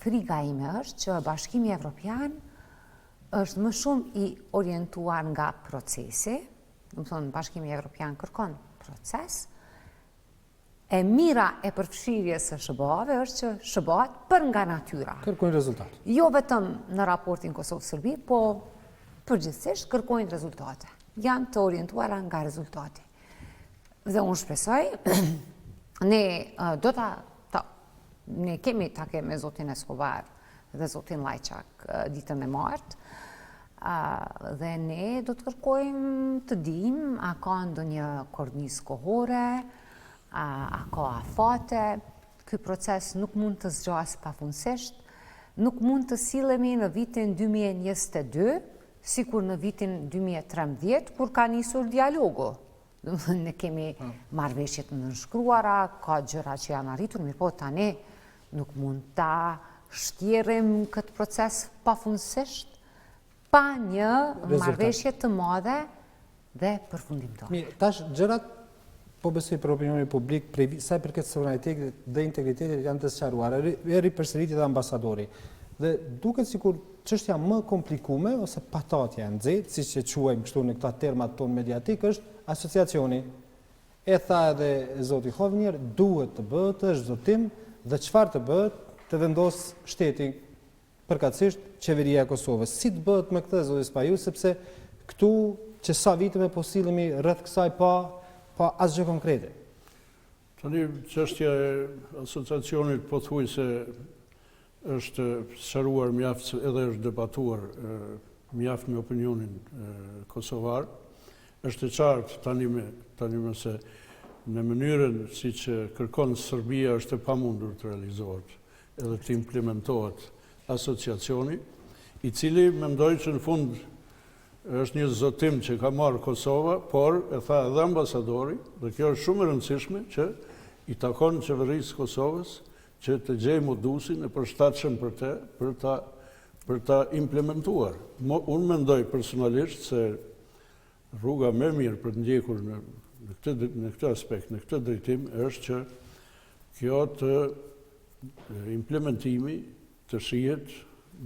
Friga ime është që Bashkimi Evropian është më shumë i orientuar nga procesi, do të thonë Bashkimi Evropian kërkon proces. E mira e përfshirjes së SHBA-ve është që SHBA-t për nga natyra kërkojnë rezultat. Jo vetëm në raportin Kosovë-Serbi, po përgjithsisht kërkojnë rezultate. Janë të orientuara nga rezultati. Dhe unë shpresoj, ne kemi take me zotin Escobar dhe zotin Lajçak ditën e martë, dhe ne do të kërkojmë të dimë a ka ndonjë kornisë kohore, a ka afate. Ky proces nuk mund të zgjasë pafundësisht, nuk mund të sillemi në vitin 2022, sikur në vitin 2013, kur ka nisur dialogu. Ne kemi marrëveshjet nënshkruara, ka gjëra që janë arritur, mirë po tani nuk mund ta shtjerrim këtë proces pafundësisht pa një marrëveshje të madhe dhe përfundimtare. Mirë, tash gjërat po besoj për opinionin publik prej sa i përket suverenitetit dhe integritetit janë të sqaruara. Eri përsëritje dhe ambasadori. Dhe duket sikur çështja më komplikume ose patatja e nxehtë, siç e quajmë kështu në këta termat ton mediatik, është asociacioni. E tha edhe zoti Hovenier, duhet të bëhet është zotim dhe çfarë të bëhet të vendos shteti përkatësisht qeveria e Kosovës. Si të bëhet me këtë zoti Spaju, sepse këtu që sa vite me po sillemi rreth kësaj pa asgjë konkrete. Tani çështja e asociacionit pothuajse është sqaruar mjaft edhe është debatuar mjaft me opinionin kosovar. Është e qartë tani me se në mënyrën si që kërkon Serbia është e pamundur të realizohet edhe të implementohet asociacioni, i cili mendoj që në fund është një zotim që ka marrë Kosova, por e tha edhe ambasadori, dhe kjo është shumë e rëndësishme që i takon qeverisë Kosovës që të gjejë modusin e përshtatshëm për ta implementuar. Unë mendoj personalisht se rruga më mirë për të ndjekur në këtë aspekt, në këtë drejtim, është që kjo të implementimi të shihet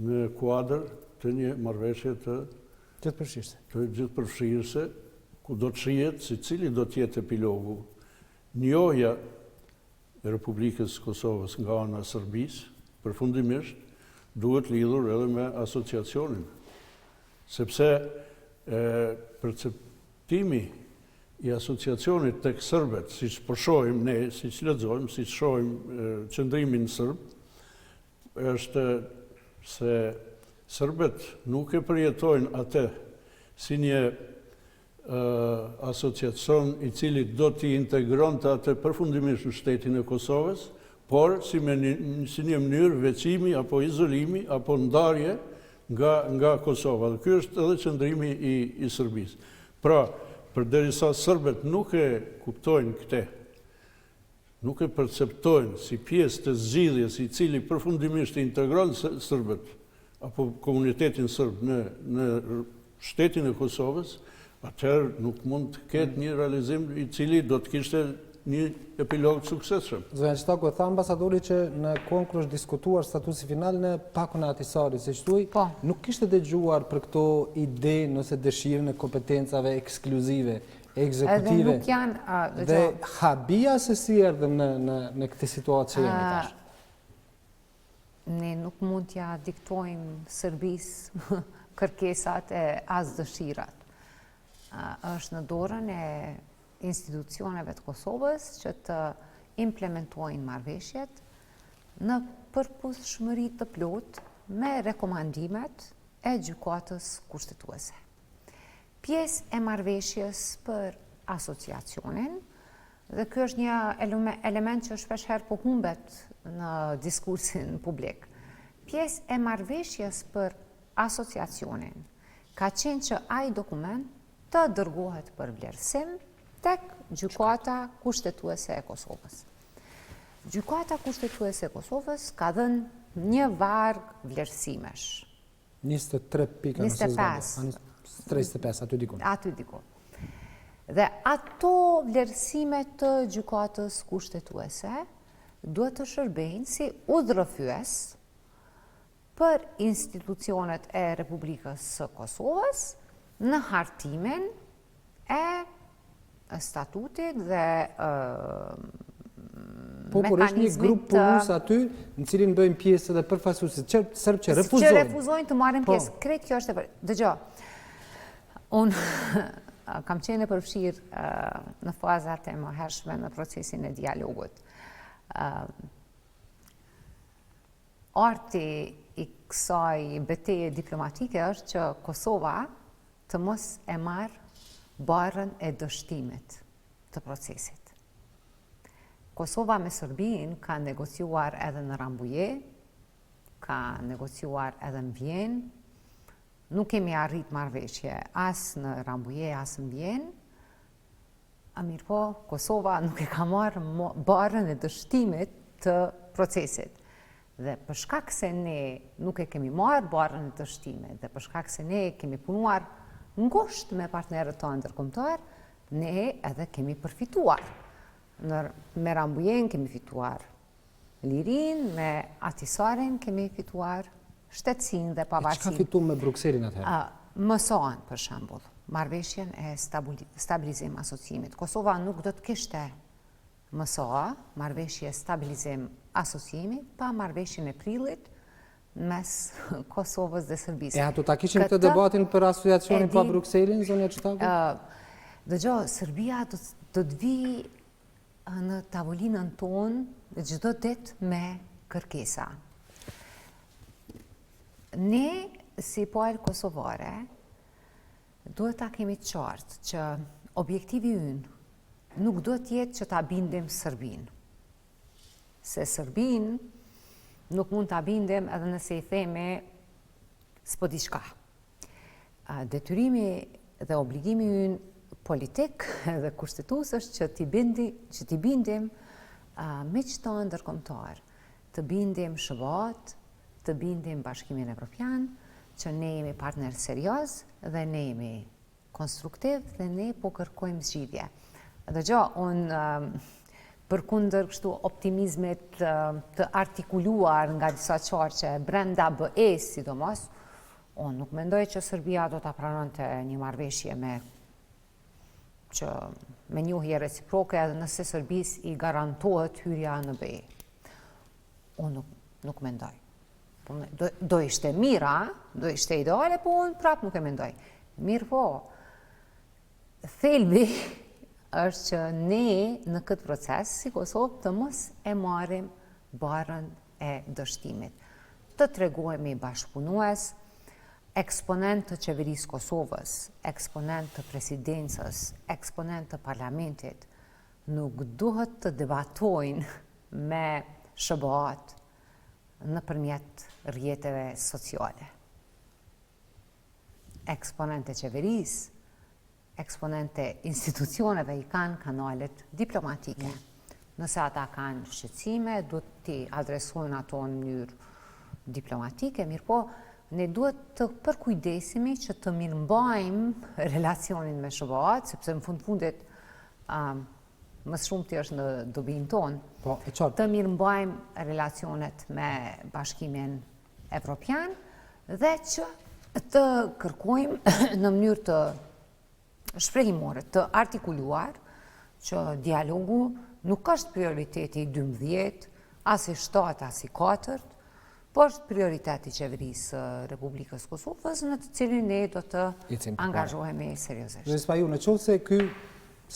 në kuadër të një marrëveshje të gjithëpërfshirëse, ku do të shihet se cili do të jetë epilogu. Njohja e Republikës Kosovës nga ana e Serbisë, përfundimisht, duhet lidhur edhe me asociacionin. Sepse perceptimi i asociacionit tek serbët, siç po shohim ne, siç lexojmë, siç shohim qëndrimin serb, është se sërbet nuk e përjetojnë atë si një asociacion i cili do t'i integronte atë përfundimisht në shtetin e Kosovës, por si një mënyrë veçimi, apo izolimi, apo ndarje nga Kosova. Dhe ky është edhe qëndrimi i Serbisë. Pra, përderisa sërbet nuk e kuptojnë këtë, nuk e perceptojnë si pjesë të zgjidhjes i cili përfundimisht i integron sërbet, apo komunitetin sërb në shtetin e Kosovës, atëherë nuk mund të ketë një realizim i cili do të kishte një epilog të suksesshëm. Zonja Çtaku, tha ambasadori që në kohën kur është diskutuar statusi final në pakun e Atisarit, siç thuaj, nuk kishte dëgjuar për këto ide ose dëshirën e kompetencave ekskluzive, ekzekutive. Edhe nuk janë... Dhe habia se si erdhëm në këtë situatë që jemi tash. Ne nuk mund t'ja diktojmë Serbisë kërkesat e as dëshirat. Është në dorën e institucioneve të Kosovës që të implementojnë marrëveshjet në përputhshmëri të plotë me rekomandimet e gjykatës kushtetuese. Pjesë e marrëveshjes për asociacionin, dhe ky është një element që shpeshherë po humbet në diskursin publik. Pjesë e marrëveshjes për asociacionin ka qenë që ai dokument të dërgohet për vlerësim tek gjykata kushtetuese e Kosovës. Gjykata kushtetuese e Kosovës ka dhënë një varg vlerësimesh. 23 pika nëse zgjidhet. 35 aty diku. Aty diku. Dhe ato vlerësime të gjykatës kushtetuese duhet të shërbejnë si udhërrëfyes për institucionet e Republikës së Kosovës në hartimin e statutit dhe por është një grup punës aty në cilin bëjmë pjesë edhe përfaqësuesit serb që refuzojnë. Që refuzojnë të marrin pjesë. Kretë kjo është e dëgjoj. Unë kam qenë e përfshirë në fazat e mëhershme në procesin e dialogut. Arti i kësaj betejë diplomatike është që Kosova të mos e marrë barën e dështimit të procesit. Kosova me Serbinë ka negociuar edhe në Rambuje, ka negociuar edhe në Vjenë, nuk kemi arrit marrëveshje as në Rambuje, as në Vjenë, mirë po, Kosova nuk e ka marrë barën e dështimit të procesit. Dhe për shkak se ne nuk e kemi marrë barën e dështimit, dhe për shkak se ne kemi punuar ngusht me partnerët tonë ndërkombëtar, ne edhe kemi përfituar. Me Rambujen kemi fituar lirin, me Atisarin kemi fituar shtetësinë dhe pavarësinë. Çka fitu me Brukselin atëherë? MSA-n për shembull, marrëveshjen e stabilizim asociimit. Kosova nuk do të kishte MSA, marrëveshje stabilizim asociimi, pa marrëveshjen e prillit mes Kosovës dhe Serbisë. Ato ta kishim këtë debatin për asociacionin pa Brukselin, zonja Çtaku? Dëgjoj, Serbia do të vi në tavolinën tonë çdo ditë me kërkesa. Ne, si palë kosovare, duhet ta kemi të qartë që objektivi ynë nuk duhet të jetë që ta bindim Serbinë. Se Serbinë nuk mund ta bindim edhe nëse i themi s'po di çka. Detyrimi dhe obligimi ynë politik dhe kushtetues është që t'i bindim miqtë tonë ndërkombëtar, të bindim SHBA-t, të bindim Bashkimin Evropian, që ne jemi partner serioz dhe ne jemi konstruktiv dhe ne po kërkojmë zgjidhje. Dëgjoj, unë përkundër kështu optimizmit të artikuluar nga disa qarqe brenda BE-s sidomos, unë nuk mendoj që Serbia do ta pranonte një marrëveshje me njohje reciproke edhe nëse Serbisë i garantohet hyrja në BE. Unë nuk mendoj. Do ishte mira, do ishte ideale, po unë prapë nuk e mendoj. Mirë po, thelbi është që ne në këtë proces, si Kosovë, të mos e marrim barën e dështimit. të tregohemi bashkëpunues, eksponent të qeverisë Kosovës, eksponent të presidencës, eksponent të parlamentit, nuk duhet të debatojnë me SBA-t nëpërmjet rrjeteve sociale. Eksponente qeverisë, eksponente institucioneve i kanë kanalet diplomatike. Nëse ata kanë shqetësime, duhet t'i adresojnë ato në mënyrë diplomatike, mirë po, ne duhet të përkujdesemi që të mirëmbajmë relacionin me SBA-t, sepse në fundit më shumë të është në dobinë tonë, të mirëmbajmë relacionet me Bashkimin Evropian dhe që të kërkojmë në mënyrë të shprehimore, të artikuluar, që dialogu nuk është prioriteti i 12, as i 7, as i 4, po është prioriteti i qeverisë Republikës Kosovës, në të cilin ne do të angazhohemi seriozisht. Zërispa ju, në qoftë se ky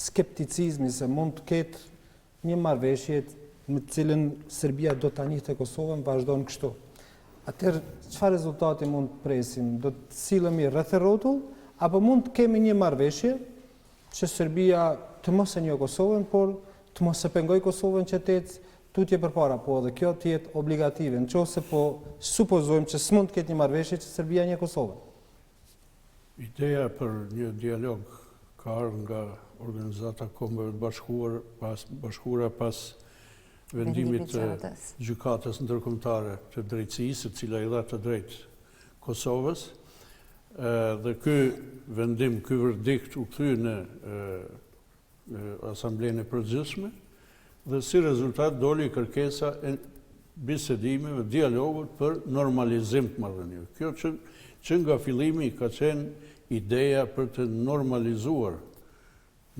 skepticizmi se mund të ketë një marrëveshje në të cilën Serbia do ta njihte Kosovën vazhdon kështu. Atëherë çfarë rezultati mund të presim? Do të sillemi rreth e rrotull apo mund të kemi një marrëveshje që Serbia të mos e njohë Kosovën, por të mos e pengoj Kosovën që të jetë tutje përpara, po edhe kjo të jetë obligative, nëse po supozojmë që s'mund të ketë një marrëveshje që Serbia njeh Kosovën. Ideja për një dialog ka ardhur nga Organizata e Kombeve të Bashkuara pas vendimit të gjykatës ndërkombëtare të drejtësisë, e cila i dha të drejtë Kosovës, dhe ky vendim, ky verdikt u kthye në Asamblenë e Përgjithshme dhe si rezultat doli kërkesa e bisedimeve, dialogut për normalizim të marrëdhënieve. Kjo që nga fillimi ka qenë ideja për të normalizuar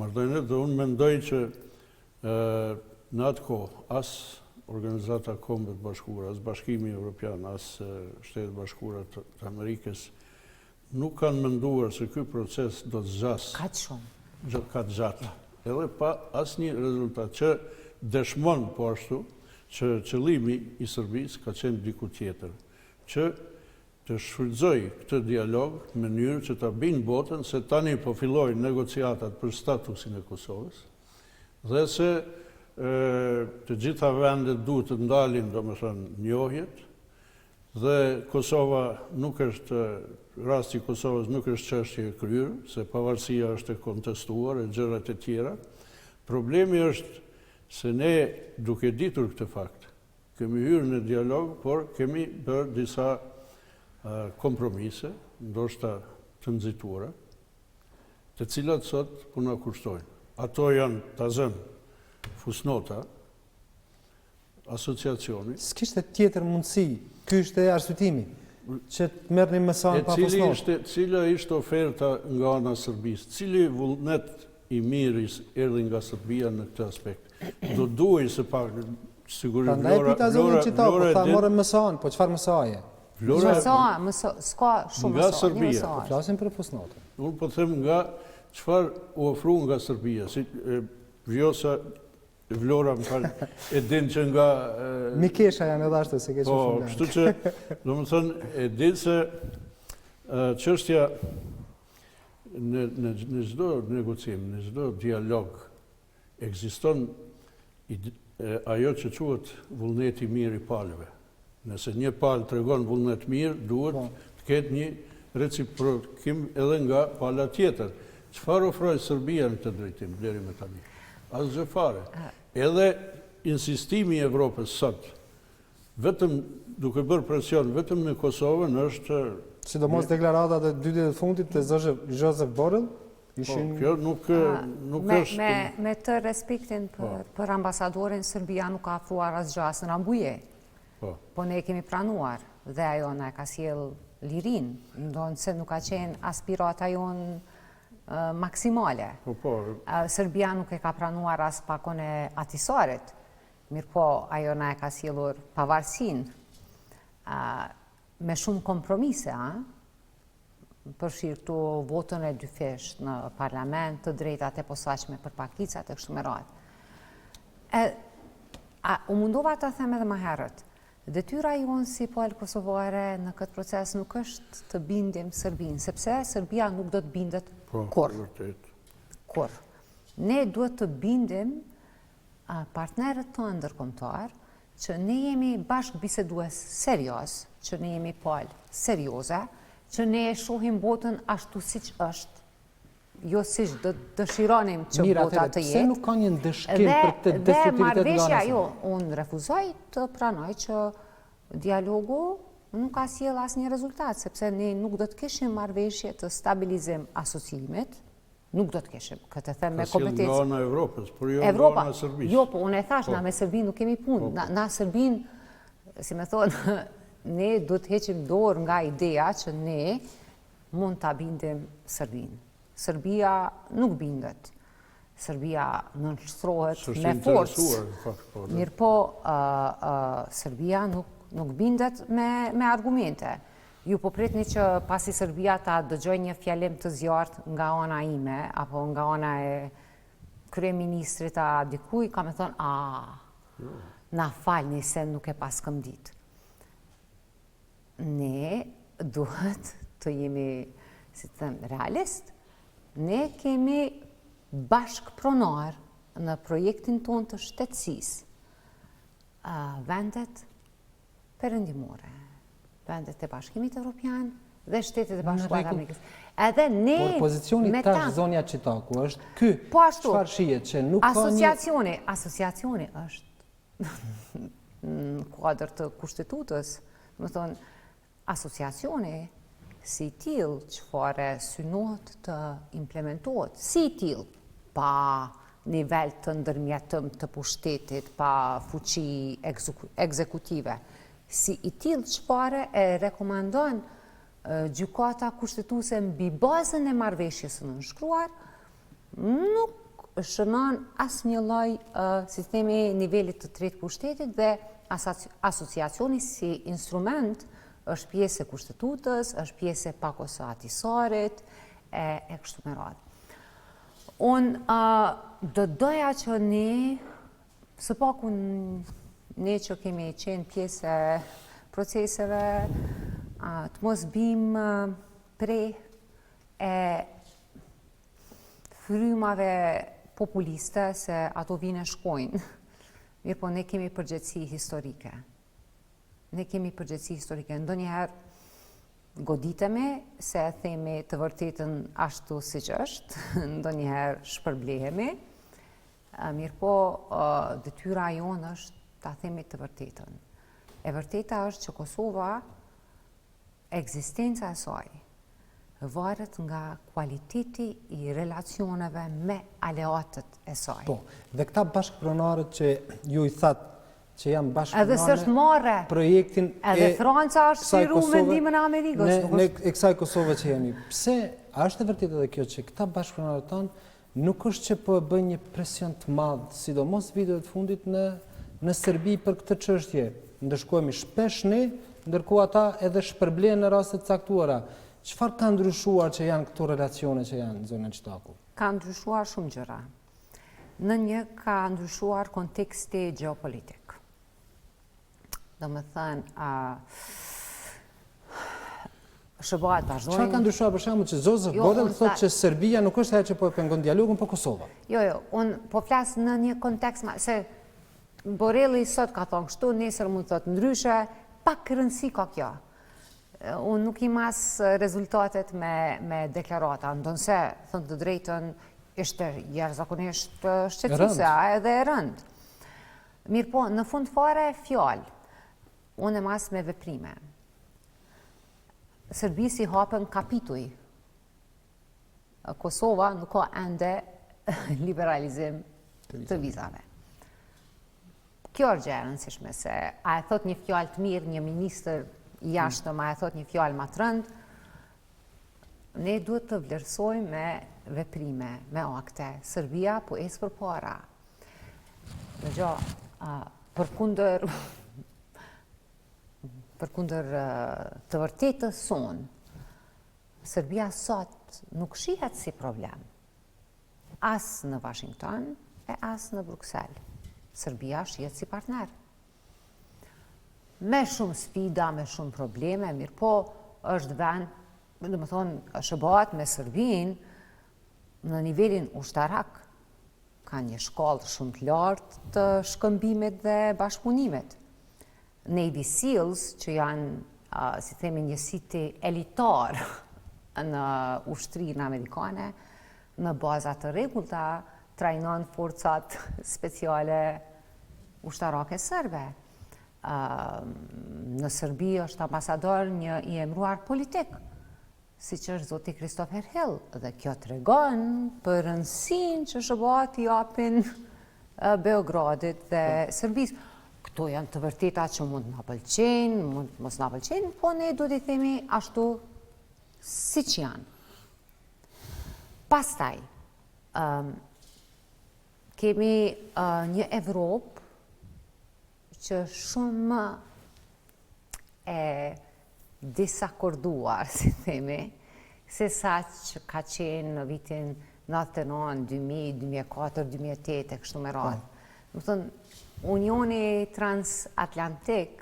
marrëdhëniet dhe unë mendoj që në atë kohë as Organizata e Kombeve të Bashkuara, as Bashkimi Evropian, as Shtetet Bashkuara të Amerikës nuk kanë menduar se ky proces do të zgjasë kaq gjatë, edhe pa asnjë rezultat që dëshmon po ashtu që qëllimi i Serbisë ka qenë diku tjetër, që të shfrytëzoj këtë dialog në mënyrë që ta binë botën se tani po fillojnë negociatat për statusin e Kosovës dhe se të gjitha vendet duhet të ndalin, domethënë, njohjet dhe Kosova nuk është rasti i Kosovës nuk është çështje e kryer, se pavarësia është e kontestuar e gjërat e tjera. Problemi është se ne, duke ditur këtë fakt, kemi hyrë në dialog, por kemi bërë disa kompromise, ndoshta të nxituara, të cilat sot po na kushtojnë. Ato janë tazëm fusnota, asociacioni. S'kishte tjetër mundësi, ky është arsyetimi, që të merrni mësan pa fusnotë. Cila ishte oferta nga ana e Serbisë? Cili vullnet i mirë erdhi nga Serbia në këtë aspekt? Do duhej se pak sigurisht Vlora ta morën mësan, po çfarë mësaje? S'ka shumë nga Serbia. Flasim për fusnotën. Unë po them nga çfarë u ofru nga Serbia, si Vjosa Vlora më fal, e din që nga Mikesha janë edhe ashtu se ke po, shumë. kështu që, domethënë, e din se çështja në çdo negocim, në çdo dialog ekziston ajo që quhet vullneti mirë i palëve. Nëse një palë tregon vullnet mirë, duhet të ketë një reciprokim edhe nga pala tjetër. Çfarë ofroi Serbia në këtë drejtim deri më tani? Asgjë fare. Edhe insistimi i Evropës sot, vetëm duke bërë presion vetëm në Kosovën është sidomos deklaratat e 2 ditëve të fundit të Joseph Borrell ishin kjo nuk është me të respektin për ambasadorin, Serbia nuk ka ofruar asgjë as në Rambuje. Po ne kemi pranuar dhe ajo na ka sjell lirin, ndonë se nuk ka qenë aspirata jonë maksimale. Serbia nuk e ka pranuar as pakon e atisarit, mirë po ajo na e ka sjellur pavarësinë me shumë kompromise, përfshirë këtu votën e 2 fish në parlament, të drejtat e posaçme për pakicat e kështu me radhë. U mundova ta them edhe më herët, Detyra jonë si palë kosovare në këtë proces nuk është të bindim Serbinë, sepse Serbia nuk do të bindet kur. Kur. Ne duhet të bindim partnerët të ndërkombëtar që ne jemi bashkë bisedues serios, që ne jemi palë serioze, që ne e shohim botën ashtu siç është, jo siç dëshironim që bota të jetë. Pse nuk ka një ndëshkim për këtë destruktivitet nga marrëveshja, jo, unë refuzoj të pranoj që dialogu nuk ka sjell asnjë rezultat, sepse ne nuk do të kishim marrëveshje të stabilizim asociimit, nuk do të kishim. Këtë them me kompetencë. Ka sjell nga ana e Evropës, por jo nga ana e Serbisë. Jo, po unë e thash, na me Serbinë nuk kemi punë. Na Serbinë, si me thonë, ne do të heqim dorë nga ideja që ne mund ta bindim Serbinë. Serbia nuk bindet. Serbia nënshtrohet me forcë. Mirë po, Serbia nuk bindet me argumente. Ju po pritni që pasi Serbia ta dëgjoj një fjalim të zjarrt nga ana ime, apo nga ana e kryeministrit a dikuj, ka me thonë, na falni se nuk e pas këmdit. Ne duhet të jemi, si të them, realist. Ne kemi bashkëpronar në projektin ton të shtetësisë vendet perëndimore, vendet e Bashkimit Evropian dhe Shtetet e Bashkuara të Amerikës. Edhe ne por pozicioni tash zonja Çitaku është ky. Po ashtu. Çfarë shihet që nuk ka një asociacioni është në kuadër të kushtetutës, do të thonë asociacioni si tillë çfarë synohet të implementohet, si tillë pa nivel të ndërmjetëm të pushtetit, pa fuqi ekzekutive. Si i tillë çfarë e rekomandon gjykata kushtetuese mbi bazën e marrëveshjes së nënshkruar, nuk shënon asnjë lloj, si themi, nivelit të tretë pushtetit dhe asociacioni si instrument është pjesë e kushtetutës, është pjesë e pakos së atisarit, e kështu me radhë. Unë do doja që ne, së paku ne që kemi qenë pjesë e proceseve, të mos bim prej e frymave populiste, se ato vinë e shkojnë. Mirë po ne kemi përgjegjësi historike. Ndonjëherë goditemi se themi të vërtetën ashtu siç është, ndonjëherë shpërblehemi. Mirë po, detyra jonë është ta themi të vërtetën. E vërteta është që Kosova, ekzistenca e saj, varet nga kualiteti i relacioneve me aleatët e saj. Po, dhe këta bashkëpronarët që ju i thatë që janë edhe s'është marrë, projektin edhe Franca është shiru me ndihmën e Amerikës. Ne e kësaj Kosove që jemi. Pse, a është e vërtetë edhe kjo që këta bashkëpronarët tanë nuk është që po e bën një presion të madh, sidomos videot fundit në Serbi për këtë çështje. Ndëshkohemi shpesh ne, ndërkohë ata edhe shpërblehen në raste të caktuara. Çfarë ka ndryshuar që janë këto relacione që janë në zonën Çitaku? Ka ndryshuar shumë gjëra. Në një ka ndryshuar konteksti gjeopolitik. Do me thënë, shëbohat vazhdojnë... Çfarë ka ndryshuar për shembull që Zozef Borrell thotë që Serbia nuk është ajo që po e pengon dialogun, po Kosova? Jo, unë po flas në një kontekst, se Borrelli sot ka thonë kështu, nesër mund të thotë ndryshe, pak rëndësi ka kjo. Unë nuk i mas rezultatet me deklarata, ndonse, thënë të drejtën, ishte jashtëzakonisht shqetësuese edhe e rëndë. Mirë po, në fund fare fjalë, unë e mas me veprime. Serbisi hapën kapituj. Kosova nuk ka ende liberalizim të vizave. Kjo është gjë e rëndësishme, se a e thot një fjalë të mirë, një ministër i jashtëm, a e thot një fjalë më të rëndë, ne duhet të vlerësojmë me veprime, me akte. Serbia po ecë përpara. Përkundër të vërtetës sonë, Serbia sot nuk shihet si problem, as në Washington e as në Bruxelles. Serbia shihet si partner. me shumë sfida, me shumë probleme, mirë po është vend, dhe më thonë, shëbat me Sërbin në nivelin ushtarak, ka një shkallë shumë të lartë të shkëmbimit dhe bashkëpunimit. Navy Seals, që janë, si themi, një siti elitar në ushtrinë amerikane, në bazat të rregullta trajnon forcat speciale ushtarake serbe. Në Serbi është ambasador një i emruar politik, si që është zoti Christopher Hill, dhe kjo tregon për rëndësinë që SHBA-t i japin Beogradit dhe Serbisë. Këto janë të vërteta që mund na pëlqejnë, mund mos na pëlqejnë, po ne duhet i themi ashtu siç janë. Pastaj, kemi një Evropë që shumë e disakorduar, si themi, se sa që ka qenë në vitin 99, 2000, 2004, 2008 e kështu me radhë. Më thënë, Unioni Transatlantik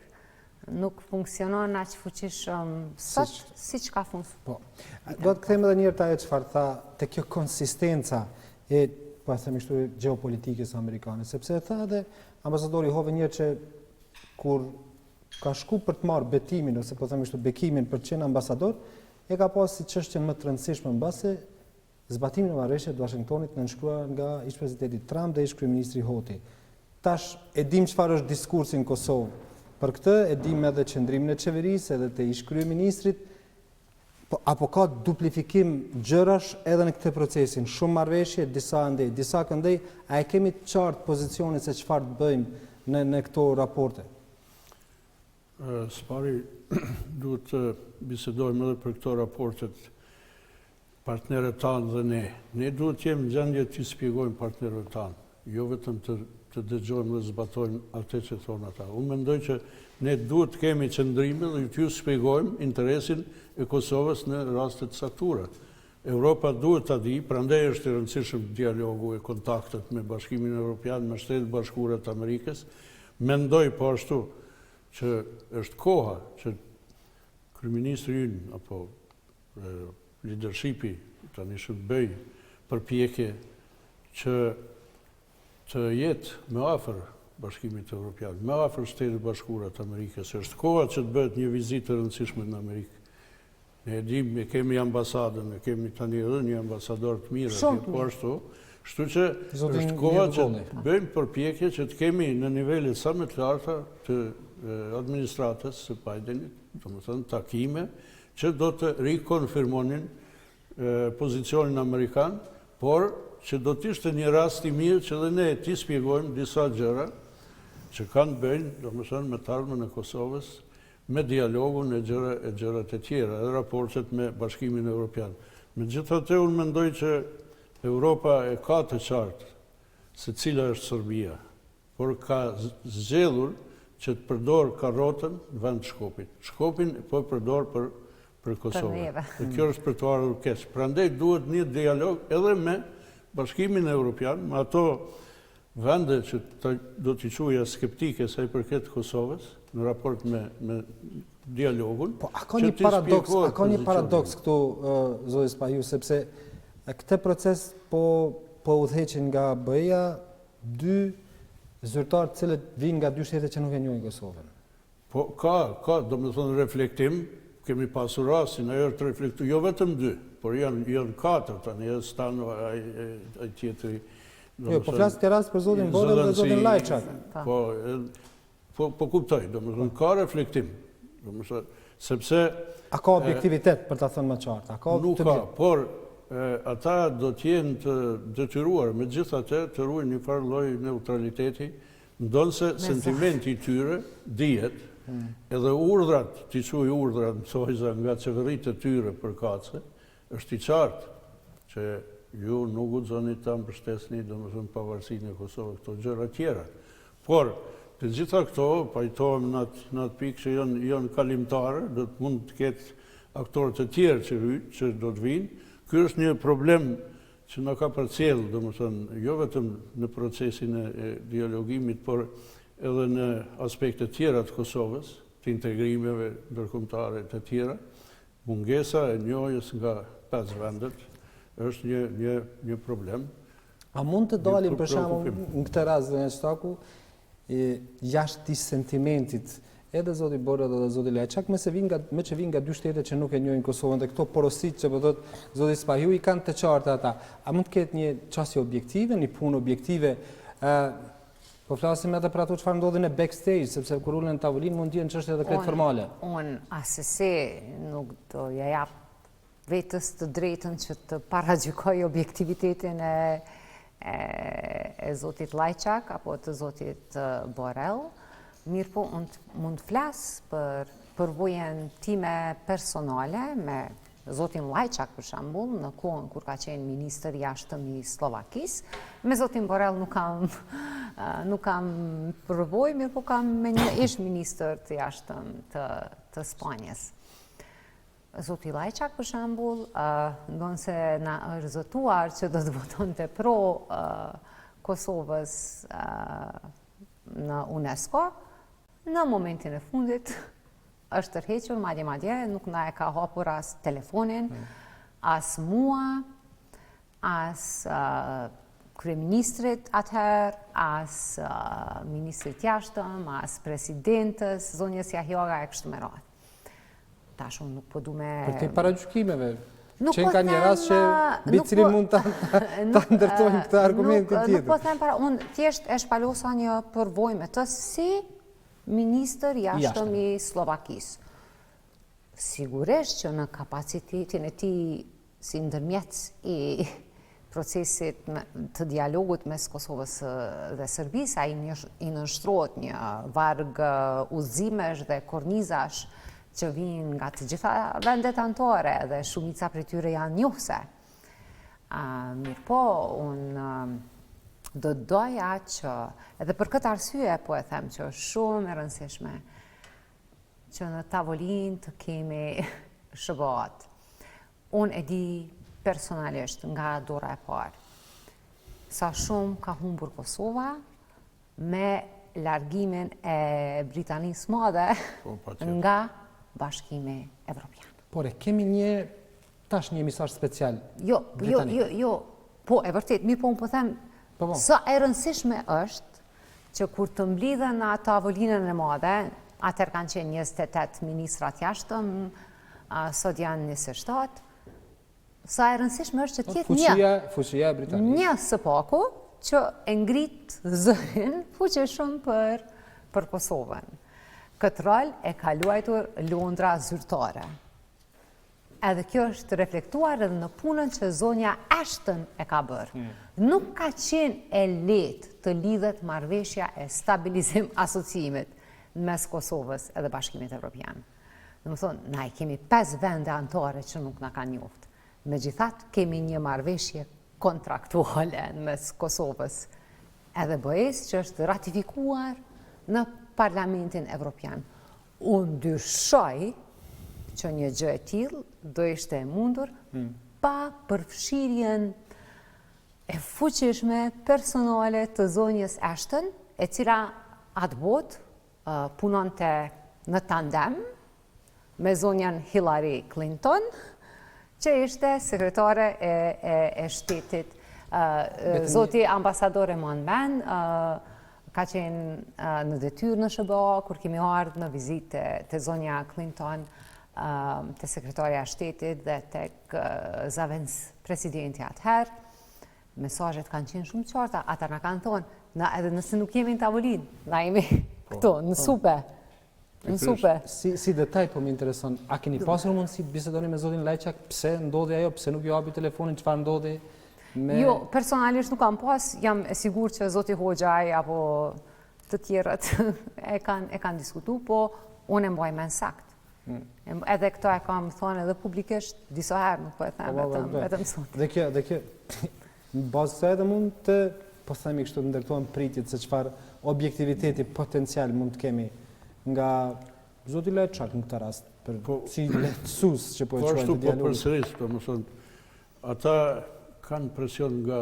nuk funksionon aq fuqishëm sot siç ka funksionuar. Po. Do të kthejmë edhe një herë te ajo çfarë tha, te kjo konsistenca e pasëmishtu gjeopolitikës amerikane, sepse e tha edhe ambasadori Hovenier që kur ka shku për të marrë betimin ose po themi bekimin për të qenë ambasador, e ka pas si çështje më të rëndësishme mbase zbatimin e marrëveshjeve të Washingtonit nënshkruar nga ish-presidenti Trump dhe ish-kryeministri Hoti. Tash e dim çfarë është diskursi në Kosovë. Për këtë e dim edhe qëndrimin e qeverisë edhe të ish-kryeministrit, apo ka duplifikim gjërash edhe në këtë procesin, shumë marrëveshje, disa ndej, disa këndej, a e kemi të qartë pozicionin se çfarë të bëjmë në këto raporte? Spari, duhet të bisedojmë edhe për këto raportet partnerët tanë dhe ne. Ne duhet të jemi në gjendje të shpjegojmë partnerët tanë, jo vetëm të dëgjojmë dhe zbatojmë atë që thonë ata. Unë mendoj që ne duhet të kemi qëndrime dhe t'ju shpjegojmë interesin e Kosovës në rastet saktura. Europa duhet ta di, prandaj është i rëndësishëm dialogu e kontaktet me Bashkimin Evropian, me Shtetet Bashkuara të Amerikës. Mendoj po ashtu që është koha që kryeministri ynë apo leadershipi tani should bëj përpjekje që të jetë më afër Bashkimit Evropian, më afër Shtetit Bashkuara të Amerikës. Është koha që të bëhet një vizitë e rëndësishme në Amerikë. Ne e kemi ambasadën, e kemi tani edhe një ambasador të mirë, po ashtu. Kështu që është koha që të bëjmë përpjekje që të kemi në nivelet sa më të larta të administratës së Bidenit, domethënë takime që do të rikonfirmonin pozicionin amerikan, por që do të ishte një rast i mirë që dhe ne t'i shpjegojmë disa gjëra që kanë bëjnë, domethënë, me të ardhmen e Kosovës, me dialogun e gjërat e tjera, edhe raportet me Bashkimin Evropian. Megjithatë, unë mendoj që Europa e ka të qartë se cila është Serbia, por ka zgjedhur që të përdor karrotën në vend të Shkopit. Shkopin po e përdor për Kosovën. Dhe kjo është për të ardhur keq. Prandaj duhet një dialog edhe me Bashkimin Evropian, me ato vende që do t'i quaja skeptike sa i përket Kosovës në raport me dialogun. Po, a ka një paradoks këtu, zoti Spahiu, sepse këtë proces po udhëheqin nga BE-ja dy zyrtarë të cilët vinë nga dy shtete që nuk e njohin Kosovën. Po, ka, domethënë reflektim, kemi pasur rastin, ajo të reflektu, jo vetëm dy, por janë katër tani, edhe Stano, ai tjetri. Jo, po flas të rast për zotin Borën dhe zotin Lajçak. Po kuptoj, domethënë ka reflektim, domethënë sepse a ka objektivitet për ta thënë më qartë? Nuk ka, por ata do të jenë të detyruar megjithatë të ruajnë një farë lloj neutraliteti, ndonse sentimenti i tyre dihet, edhe urdhrat, t'i quaj urdhrat mësojza nga qeveritë e tyre përkatëse, është i qartë që ju nuk guxoni ta mbështesni domethënë pavarësinë e Kosovës, këto gjëra tjera. Por të gjitha këto pajtohem në atë pikë që janë kalimtare, do të mund të ketë aktorë të tjerë që do të vinë. Ky është një problem që na ka përcjell, domethënë, jo vetëm në procesin e dialogimit, por edhe në aspekte tjera të Kosovës, të integrimeve ndërkombëtare të tjera, mungesa e njohjes nga 5 vendet është një problem. A mund të dalim për shembull në këtë rast dhe në shtaku jashtë këtij sentimentit edhe zoti Borë dhe zoti Lajçak me që vinë nga 2 shtete që nuk e njohin Kosovën dhe këto porositë që po thotë zoti Spahiu i kanë të qarta ata. A mund të ketë një çështje objektive, një punë objektive? Po flasim edhe për ato çfarë ndodhin në backstage, sepse kur ulen në tavolinë mund të jenë çështje edhe krejt formale. Unë asesi nuk do ja jap vetës të drejtën që të paragjykoj objektivitetin e zotit Lajçak apo të zotit Borrell. Mirë po, unë mund të flasë për përvojën time personale me zotin Lajçak për shembull, në kohën kur ka qenë ministër i jashtëm i Slovakisë. Me zotin Borrell nuk kam përvojë, mirë po kam me një ish ministër të jashtëm të Spanjës. Zoti Lajçak për shembull, ndonse na është zëtuar që do të votonte pro Kosovës në UNESCO, në momentin e fundit është tërhequr, madje nuk na e ka hapur as telefonin, as mua, as kryeministrit atëherë, as ministrit jashtëm, as presidentës, zonjës Jahjaga e kështu me radhë. Tash unë nuk po du me... Për te paragjykimeve, që ka një rast që mbi cilin mund ta ndërtojnë këtë argumentin tjetër. Nuk po them unë thjesht e shpalosa një përvojë me të si ministër jashtëm i Slovakisë. Sigurisht që në kapacitetin e tij si ndërmjet i procesit të dialogut mes Kosovës dhe Serbisë, ai i nënshtrohet një varg udhëzimesh dhe kornizash që vinë nga të gjitha vendet anëtare dhe shumica prej tyre janë njohëse. Mirë po, unë do doja që, edhe për këtë arsye po e them që është shumë e rëndësishme që në tavolinë të kemi SBA-t. Unë e di personalisht nga dora e parë sa shumë ka humbur Kosova me largimin e Britanisë Madhe nga Bashkimi Evropian. Por e kemi tash një emisar special. Jo, po e vërtet, mirë po unë po them sa e rëndësishme është që kur të mblidhen në tavolinën e madhe, atëherë kanë qenë 28 ministrat jashtëm, sot janë 27, sa e rëndësishme është që tjetë fuqia Britanisë. Një SBA-ku që e ngrit zërin fuqishëm për Kosovën. Këtë rol e ka luajtur Londra zyrtare. Edhe kjo është reflektuar edhe në punën që zonja Ashton e ka bërë. Nuk ka qenë e lehtë të lidhet marrëveshja e stabilizim asociimit mes Kosovës edhe Bashkimit Evropian. Domethënë, na i kemi 5 vende anëtare që nuk na kanë njoft. Megjithatë, kemi një marrëveshje kontraktuale mes Kosovës edhe BE-s që është ratifikuar në Parlamentin Evropian. Unë dyshoj që një gjë e tillë do ishte e mundur pa përfshirjen e fuqishme personale të zonjës Ashton, e cila atë botë punonte në tandem me zonjën Hillary Clinton, që ishte sekretare e shtetit. Zoti ambasadori Monman ka qenë në detyrë në SBA kur kemi ardhur në vizitë te zonja Clinton, te sekretarja e shtetit dhe tek Zavens presidenti atëherë. Mesazhet kanë qenë shumë të qarta, ata na kanë thonë, na edhe nëse nuk jemi në tavolinë, na jemi këtu në supe. Në supe. Si detaj po më intereson, a keni pasur mundësi të bisedoni me zotin Lajçak, pse ndodhi ajo, pse nuk ju hapi telefonin, çfarë ndodhi? Jo, personalisht nuk kam pas, jam e sigurt që zoti Hoxhaj apo të tjerët e kanë diskutuar, po unë e mbaj mend sakt. Edhe këto e kam thonë edhe publikisht disa herë, nuk po e them vetëm sot. Dhe kjo, në bazë të edhe mund të, po themi kështu të ndërtojmë pritjet se çfarë objektiviteti potencial mund të kemi nga zoti Lajçak në këtë rast, si lehtësues që po e quajmë të dialogu. Po përsëris, domethënë, ata kanë presion nga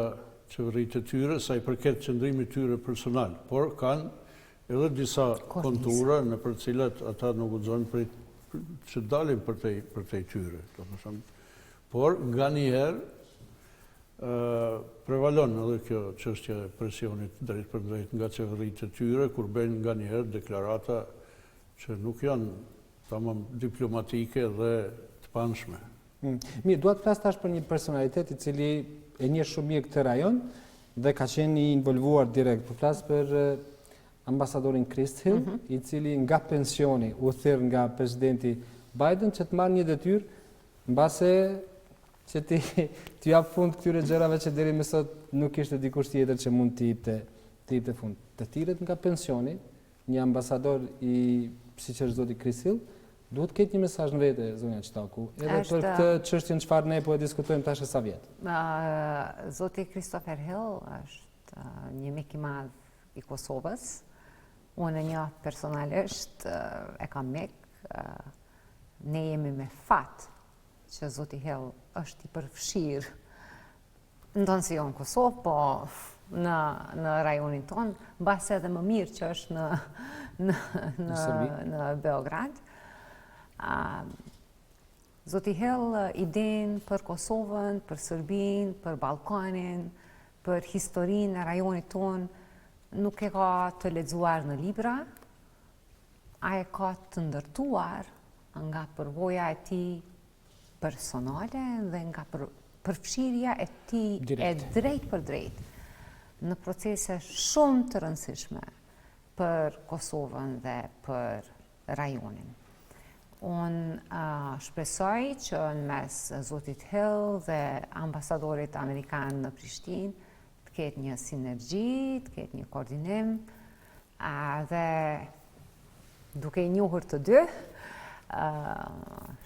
qeveritë e tyre sa i përket qëndrimit tyre personal, por kanë edhe disa kontura në për cilat ata nuk guxojnë që dalin për te tyre. Por nga njëherë prevalon edhe kjo çështja e presionit drejt për drejt nga qeveritë e tyre, kur bëjnë nga njëherë deklarata që nuk janë tamam diplomatike dhe të panshme. Mirë, duat flas tash për një personalitet i cili e njeh shumë mirë këtë rajon dhe ka qenë i involvuar direkt. Po flas për ambasadorin Hill, i cili nga pensioni u thirr nga presidenti Biden që të marrë një detyrë mbase që ti jap fund këtyre gjërave që deri më sot nuk ishte dikush tjetër që mund të jepte fund. Të tjerët nga pensioni, një ambasador siç është zoti Hill, duhet ketë një mesazh në vete, zonja Qtaku, edhe për këtë çështjen çfarë ne po e diskutojmë tash sa vjet. Zoti Hill është një mik i madh i Kosovës. Unë një personalisht e kam mik. Ne jemi me fat që zoti Hill është i përfshirë, ndonë si jo në Kosovë, po në rajonin tonë, mbas edhe më mirë që është në Beograd. Zoti Hill idenë për Kosovën, për Serbinë, për Ballkanin, për historinë e rajonit tonë, nuk e ka të lexuar në libra, a e ka të ndërtuar nga përvoja e tij personale dhe nga përfshirja e tij e drejt për drejt në procese shumë të rëndësishme për Kosovën dhe për rajonin. Unë shpresoj që në mes zotit Hill dhe ambasadorit Amerikan në Prishtinë të ketë një sinergji, të ketë një koordinim, dhe duke i njohur të dy,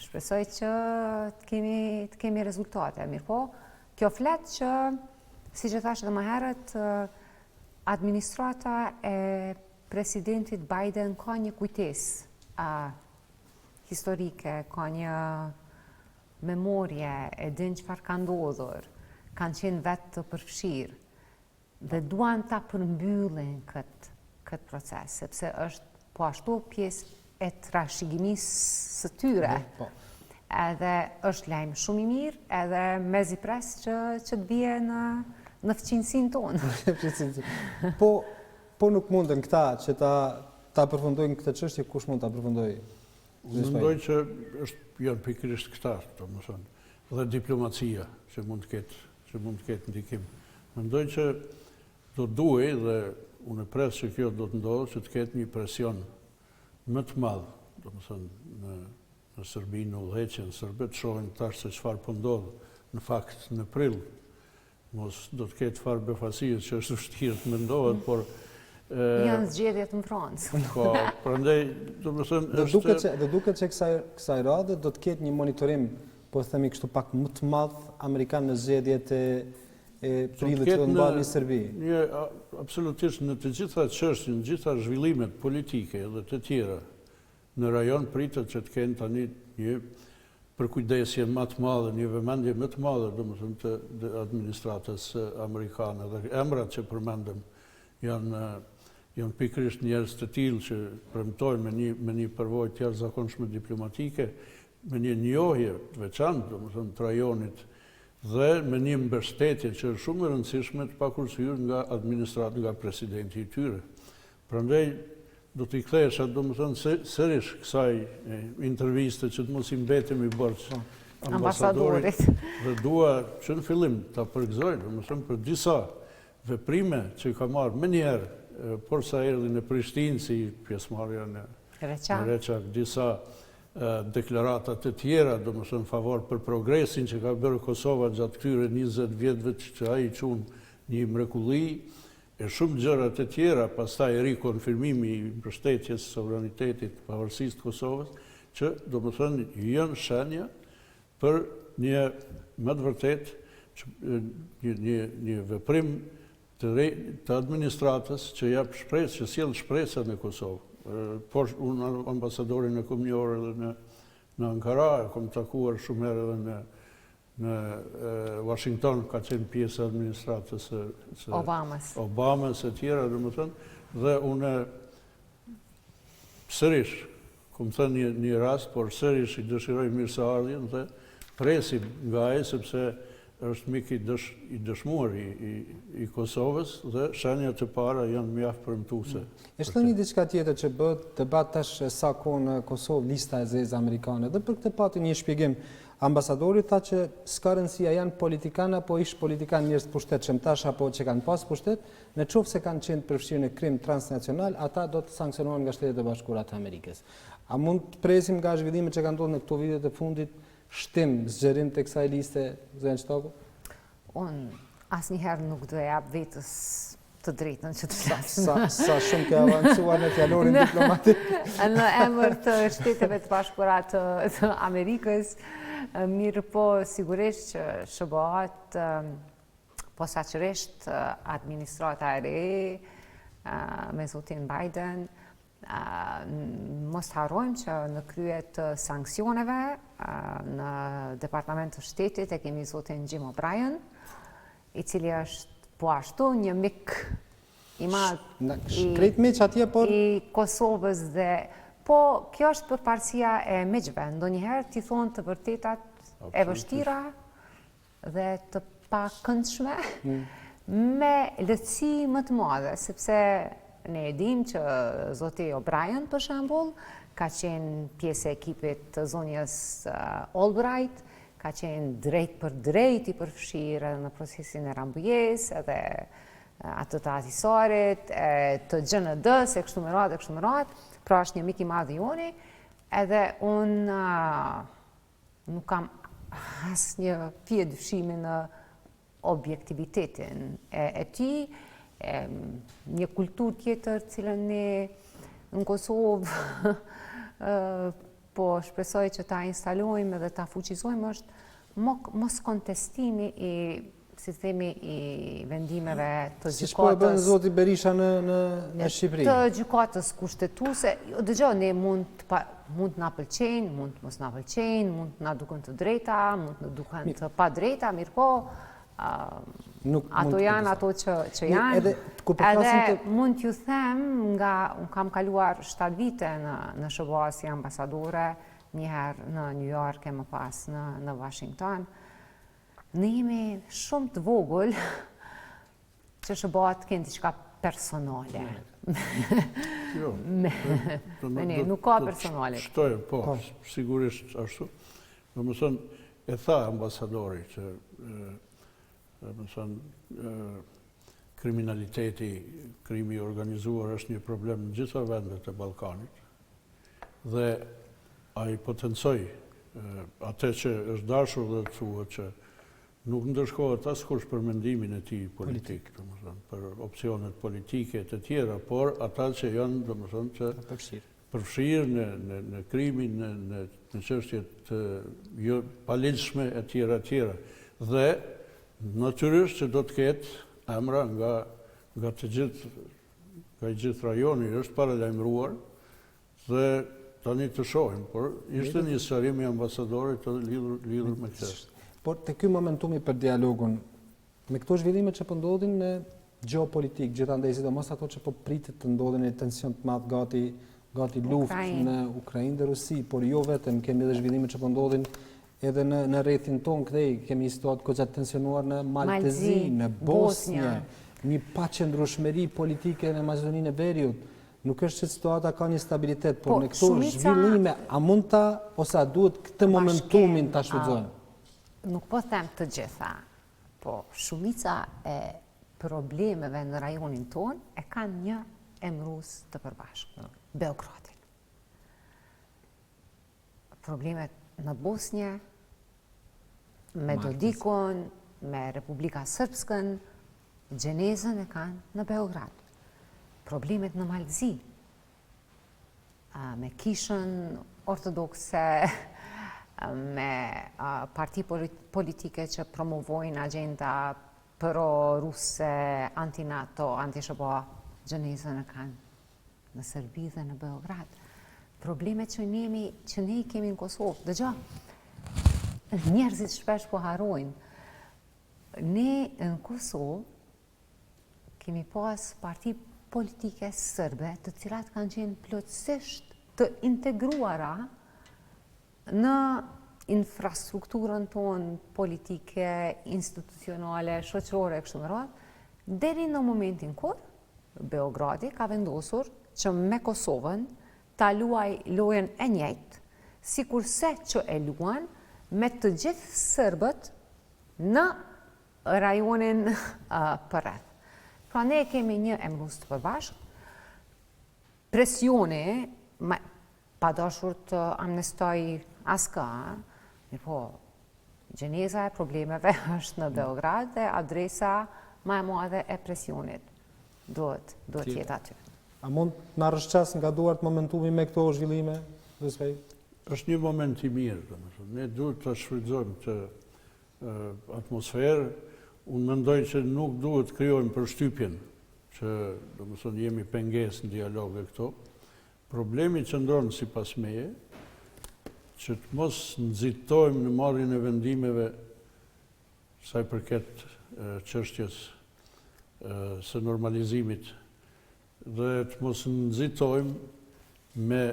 shpresoj që të kemi rezultate. Mirë po, kjo flet që, si që thashë dhe më herët, administrata e presidentit Biden ka një kujtesë historike, ka një memorje, e din çfarë ka ndodhur, kanë qenë vetë të përfshirë dhe duan ta përmbyllin këtë proces, sepse është po ashtu pjesë e trashëgimisë së tyre. Edhe është lajm shumë i mirë, edhe mezi pres që të bie në fqinjsinë tonë. Po nuk munden këta që ta përfundojnë këtë çështje, kush mund ta përfundojë? Mendoj që janë pikërisht këta, domethënë, dhe diplomacia që mund të ketë ndikim. Mendoj që do duhej dhe unë pres që kjo do të ndodhë që të ketë një presion më të madh, domethënë në Serbi, në udhëheqjen serbet, shohin tash se çfarë po ndodh në fakt në prill. Mos do të ketë fare befasie që është vështirë të mendohet, por janë zgjedhjet në Francë. Po, prandaj domethënë do duket që kësaj radhe do të ketë një monitorim, po themi kështu pak më të madh amerikan në zgjedhjet e prillit që do të mbahen në Serbi. Absolutisht në të gjitha çështjet, në të gjitha zhvillimet politike dhe të tjera në rajon pritet që të kenë tani një përkujdesje më të madhe, një vëmendje më të madhe, domethënë të administratës amerikane, dhe emrat që përmendëm janë pikërisht njerëz të tillë që premtojnë me një përvojë të jashtëzakonshme diplomatike, me një njohje të veçantë, domethënë të rajonit, dhe me një mbështetje që është shumë e rëndësishme të pakursyer nga administrata, nga presidenti i tyre. Prandaj do t'i kthesha, domethënë, sërish kësaj interviste që të mos i mbetemi borx ambasadorit. Dhe dua që në fillim ta përgëzoj, domethënë, për disa veprime që ka marrë më njëherë, por sa erdhi në Prishtinë si pjesëmarrja në Reçak, disa deklarata të tjera, domethënë favor për progresin që ka bërë Kosova gjatë këtyre 20 vjetëve që ai qunë një mrekulli, e shumë gjëra të tjera, pastaj rikonfirmimi i mbështetjes së sovranitetit, pavarësisë të Kosovës, që domethënë janë shenja për një më të vërtet një veprim të administratës që jap shpresë, që sjell shpresa në Kosovë. Por unë ambasadorin e kom njohur edhe në Ankara, e kom takuar shumë herë edhe në Washington, ka qenë pjesë e administratës Obamas e tjera, domethënë, dhe unë sërish, ku më thënë një rast, por sërish i dëshiroj mirëseardhjen dhe presim nga ai sepse është mik i dëshmuar i Kosovës dhe shenjat e para janë mjaft premtuese. Është thënë diçka tjetër që bëhet debat tash sa kohë në Kosovë lista e zezë amerikane. Dhe për këtë pati një shpjegim. Ambasadori tha që s'ka rëndësia janë politikan apo ish politikan njerëz pushtetshëm tash apo që kanë pas pushtet, në qoftë se kanë qenë përfshirë në krim transnacional, ata do të sankcionohen nga Shtetet e Bashkuara të Amerikës. A mund të presim nga zhvillimet që kanë ndodhur në këto vite të fundit shtim zgjerim të kësaj liste, zënë Shtaku? Unë asnjëherë nuk do jap vetës të drejtën që të flas. Sa shumë ke avancuar në fjalorin diplomatik. Në emër të Shteteve të Bashkuara të Amerikës, mirë po sigurisht që SBA-t posaçërisht administrata e re me zotin Biden mos harrojmë që në krye të sanksioneve në Departament të Shtetit e kemi zotin Jim O'Brien, i cili është po ashtu një mik i madh i Kosovës dhe po kjo është përparësia e miqve. Ndonjëherë ti thonë të vërtetat e vështira dhe të pakëndshme me lehtësi më të madhe, sepse ne e dim që zoti O'Brien për shembull ka qenë pjesë e ekipit të zonjës Albright, ka qenë drejt për drejt i përfshirë në procesin e Rambujes, edhe atë të Atisarit, të GND-s, e kështu me radhë, pra është një mik i madh i joni, edhe unë nuk kam asnjë fije dyshimi në objektivitetin e tij, një kulturë tjetër cilën ne në Kosovë po shpresoj që ta instalojmë dhe ta fuqizojmë është mos kontestimi i, si themi, i vendimeve të gjykatës. Si po e bën zoti Berisha në Shqipëri? Të gjykatës kushtetuese. Dëgjoj, ne mund na pëlqejnë, mund mos na pëlqejnë, mund na duken të drejta, mund na duken të pa drejta, mirë po, ato janë ato që janë. Edhe mund t'ju them nga unë kam kaluar 7 vite në SBA si ambasadore, njëherë në New York e më pas në Washington. Ne jemi shumë të vogël që SBA-t kënë diçka personale. Me ne, nuk ka personale. Shtojë, po, sigurisht ashtu. Do më thënë, e tha ambasadori që kriminaliteti, krimi organizuar është një problem në gjitha vendet e Ballkanit dhe ai potencoj atë që është dashur dhe të thuhet që nuk ndërshkohet askush për mendimin e tij politik, domethënë për opsionet politike të tjera, por ata që janë domethënë që përfshirë në krimin, në çështjet jo paligjshme e tjera. Dhe natyrisht që do të ketë emra nga të gjithë rajoni, është paralajmëruar dhe tani të shohim, por ishte një sqarim i ambasadorit të lidhur me këtë. Por të ky momentumi për dialogun, me këto zhvillime që po ndodhin në geopolitik, gjithandaj sidomos ato që po pritet të ndodhin në tension të madh gati luftë në Ukrainë dhe Rusi, por jo vetëm, kemi edhe zhvillime që po ndodhin edhe në rrethin tonë këtej, kemi situatë goxha të tensionuar në Maltezi, në Bosnjë, një paqëndrueshmëri politike në Maqedoninë e Veriut. Nuk është që situata ka një stabilitet, por në këto zhvillime, a mund ta ose a duhet këtë momentumin ta shfrytëzojmë? Nuk po them të gjitha, po shumica e problemeve në rajonin tonë e kanë një emrues të përbashkët, Beogradin. Problemet në Bosnjë, me Dodikun, me Republika Srpskën, gjenezën e kanë në Beograd. Problemet në Maltezi, me kishën ortodokse, me parti politike që promovojnë agenda pro-ruse, anti-NATO, anti-SBA, gjenezën e kanë në Serbi dhe në Beograd. Problemet që ne i kemi në Kosovë, dëgjo, njerëzit shpesh po harrojnë. Ne në Kosovë kemi pas parti politike sërbe të cilat kanë qenë plotësisht të integruara në infrastrukturën tonë politike, institucionale, shoqërore e kështu me radhë, deri në momentin kur Beogradi ka vendosur që me Kosovën ta luaj lojën e njëjtë, sikurse që e luan me të gjithë serbët në rajonin përreth. Pra ne kemi një emrus të përbashkët, presioni, pa dashur të amnestoj askë, po, gjeneza e problemeve është në Beograd dhe adresa ma e madhe e presionit duhet jetë aty. A mund na rrshqas nga duart momentumi me këto zhvillime? Është një moment i mirë, domethënë. Ne duhet të shfrytëzojmë këtë atmosferë. Unë mendoj që nuk duhet krijojmë përshtypjen që domethënë jemi pengesë në dialog e këto. Problemi qëndron sipas meje që të mos nxitojmë në marrjen e vendimeve sa i përket çështjes së normalizimit dhe të mos nxitojmë me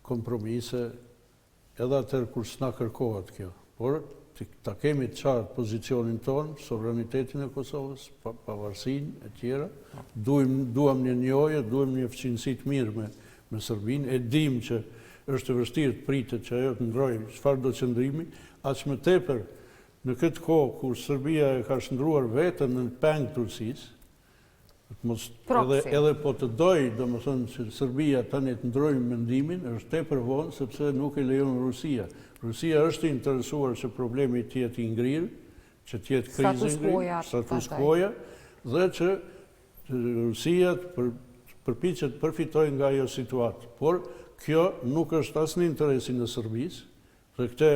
kompromise edhe atëherë kur s'na kërkohet kjo. Por ta kemi të qartë pozicionin tonë, sovranitetin e Kosovës, pavarësinë e tjera. Duam një njohje, duam një fëqinësi të mirë me Serbinë. E dim që është e vështirë të pritet që ajo të ndrojë çfarë do qëndrimi, aq më tepër në këtë kohë kur Serbia e ka shndruar veten në peng Turqisë, edhe po të doj, domethënë që Serbia tani të ndrojë mendimin, është tepër vonë sepse nuk e lejon Rusia. Rusia është interesuar që problemi të jetë i ngrirë, që të jetë krizë i ngrirë, status quo-ja, dhe që Rusia përpiqet të përfitojë nga ajo situatë. Por kjo nuk është as në interesin e Serbisë, dhe këtë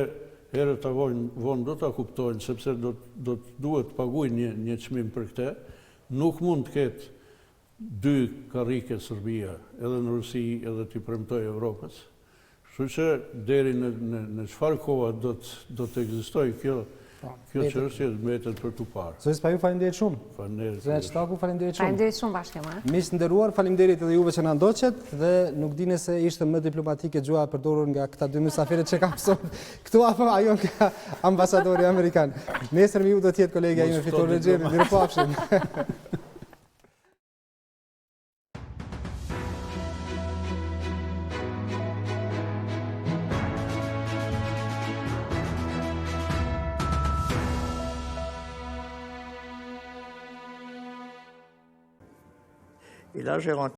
herët të vonë do të kuptojnë, sepse duhet të paguajnë një çmim për këtë. Nuk mund të ketë dy karrike Serbia, edhe në Rusi, edhe t'i premtojë Evropës. Kështu që deri në çfarë koha do të ekzistojë kjo çështje mbetet për tu parë. Zotës pa ju faleminderit shumë. Faleminderit. Zotës Shtaku, faleminderit shumë. Faleminderit shumë bashkëma. Miq të nderuar, faleminderit edhe juve që na ndoqët dhe nuk dini se ishte më diplomatike gjua e përdorur nga këta dy mysafirët që kam mësuar këtu apo ajo nga ambasadori amerikan. Nesër me ju do të jetë kolegja ime Fitor Rexhevi. Mirupafshim. Et là, j'ai rentré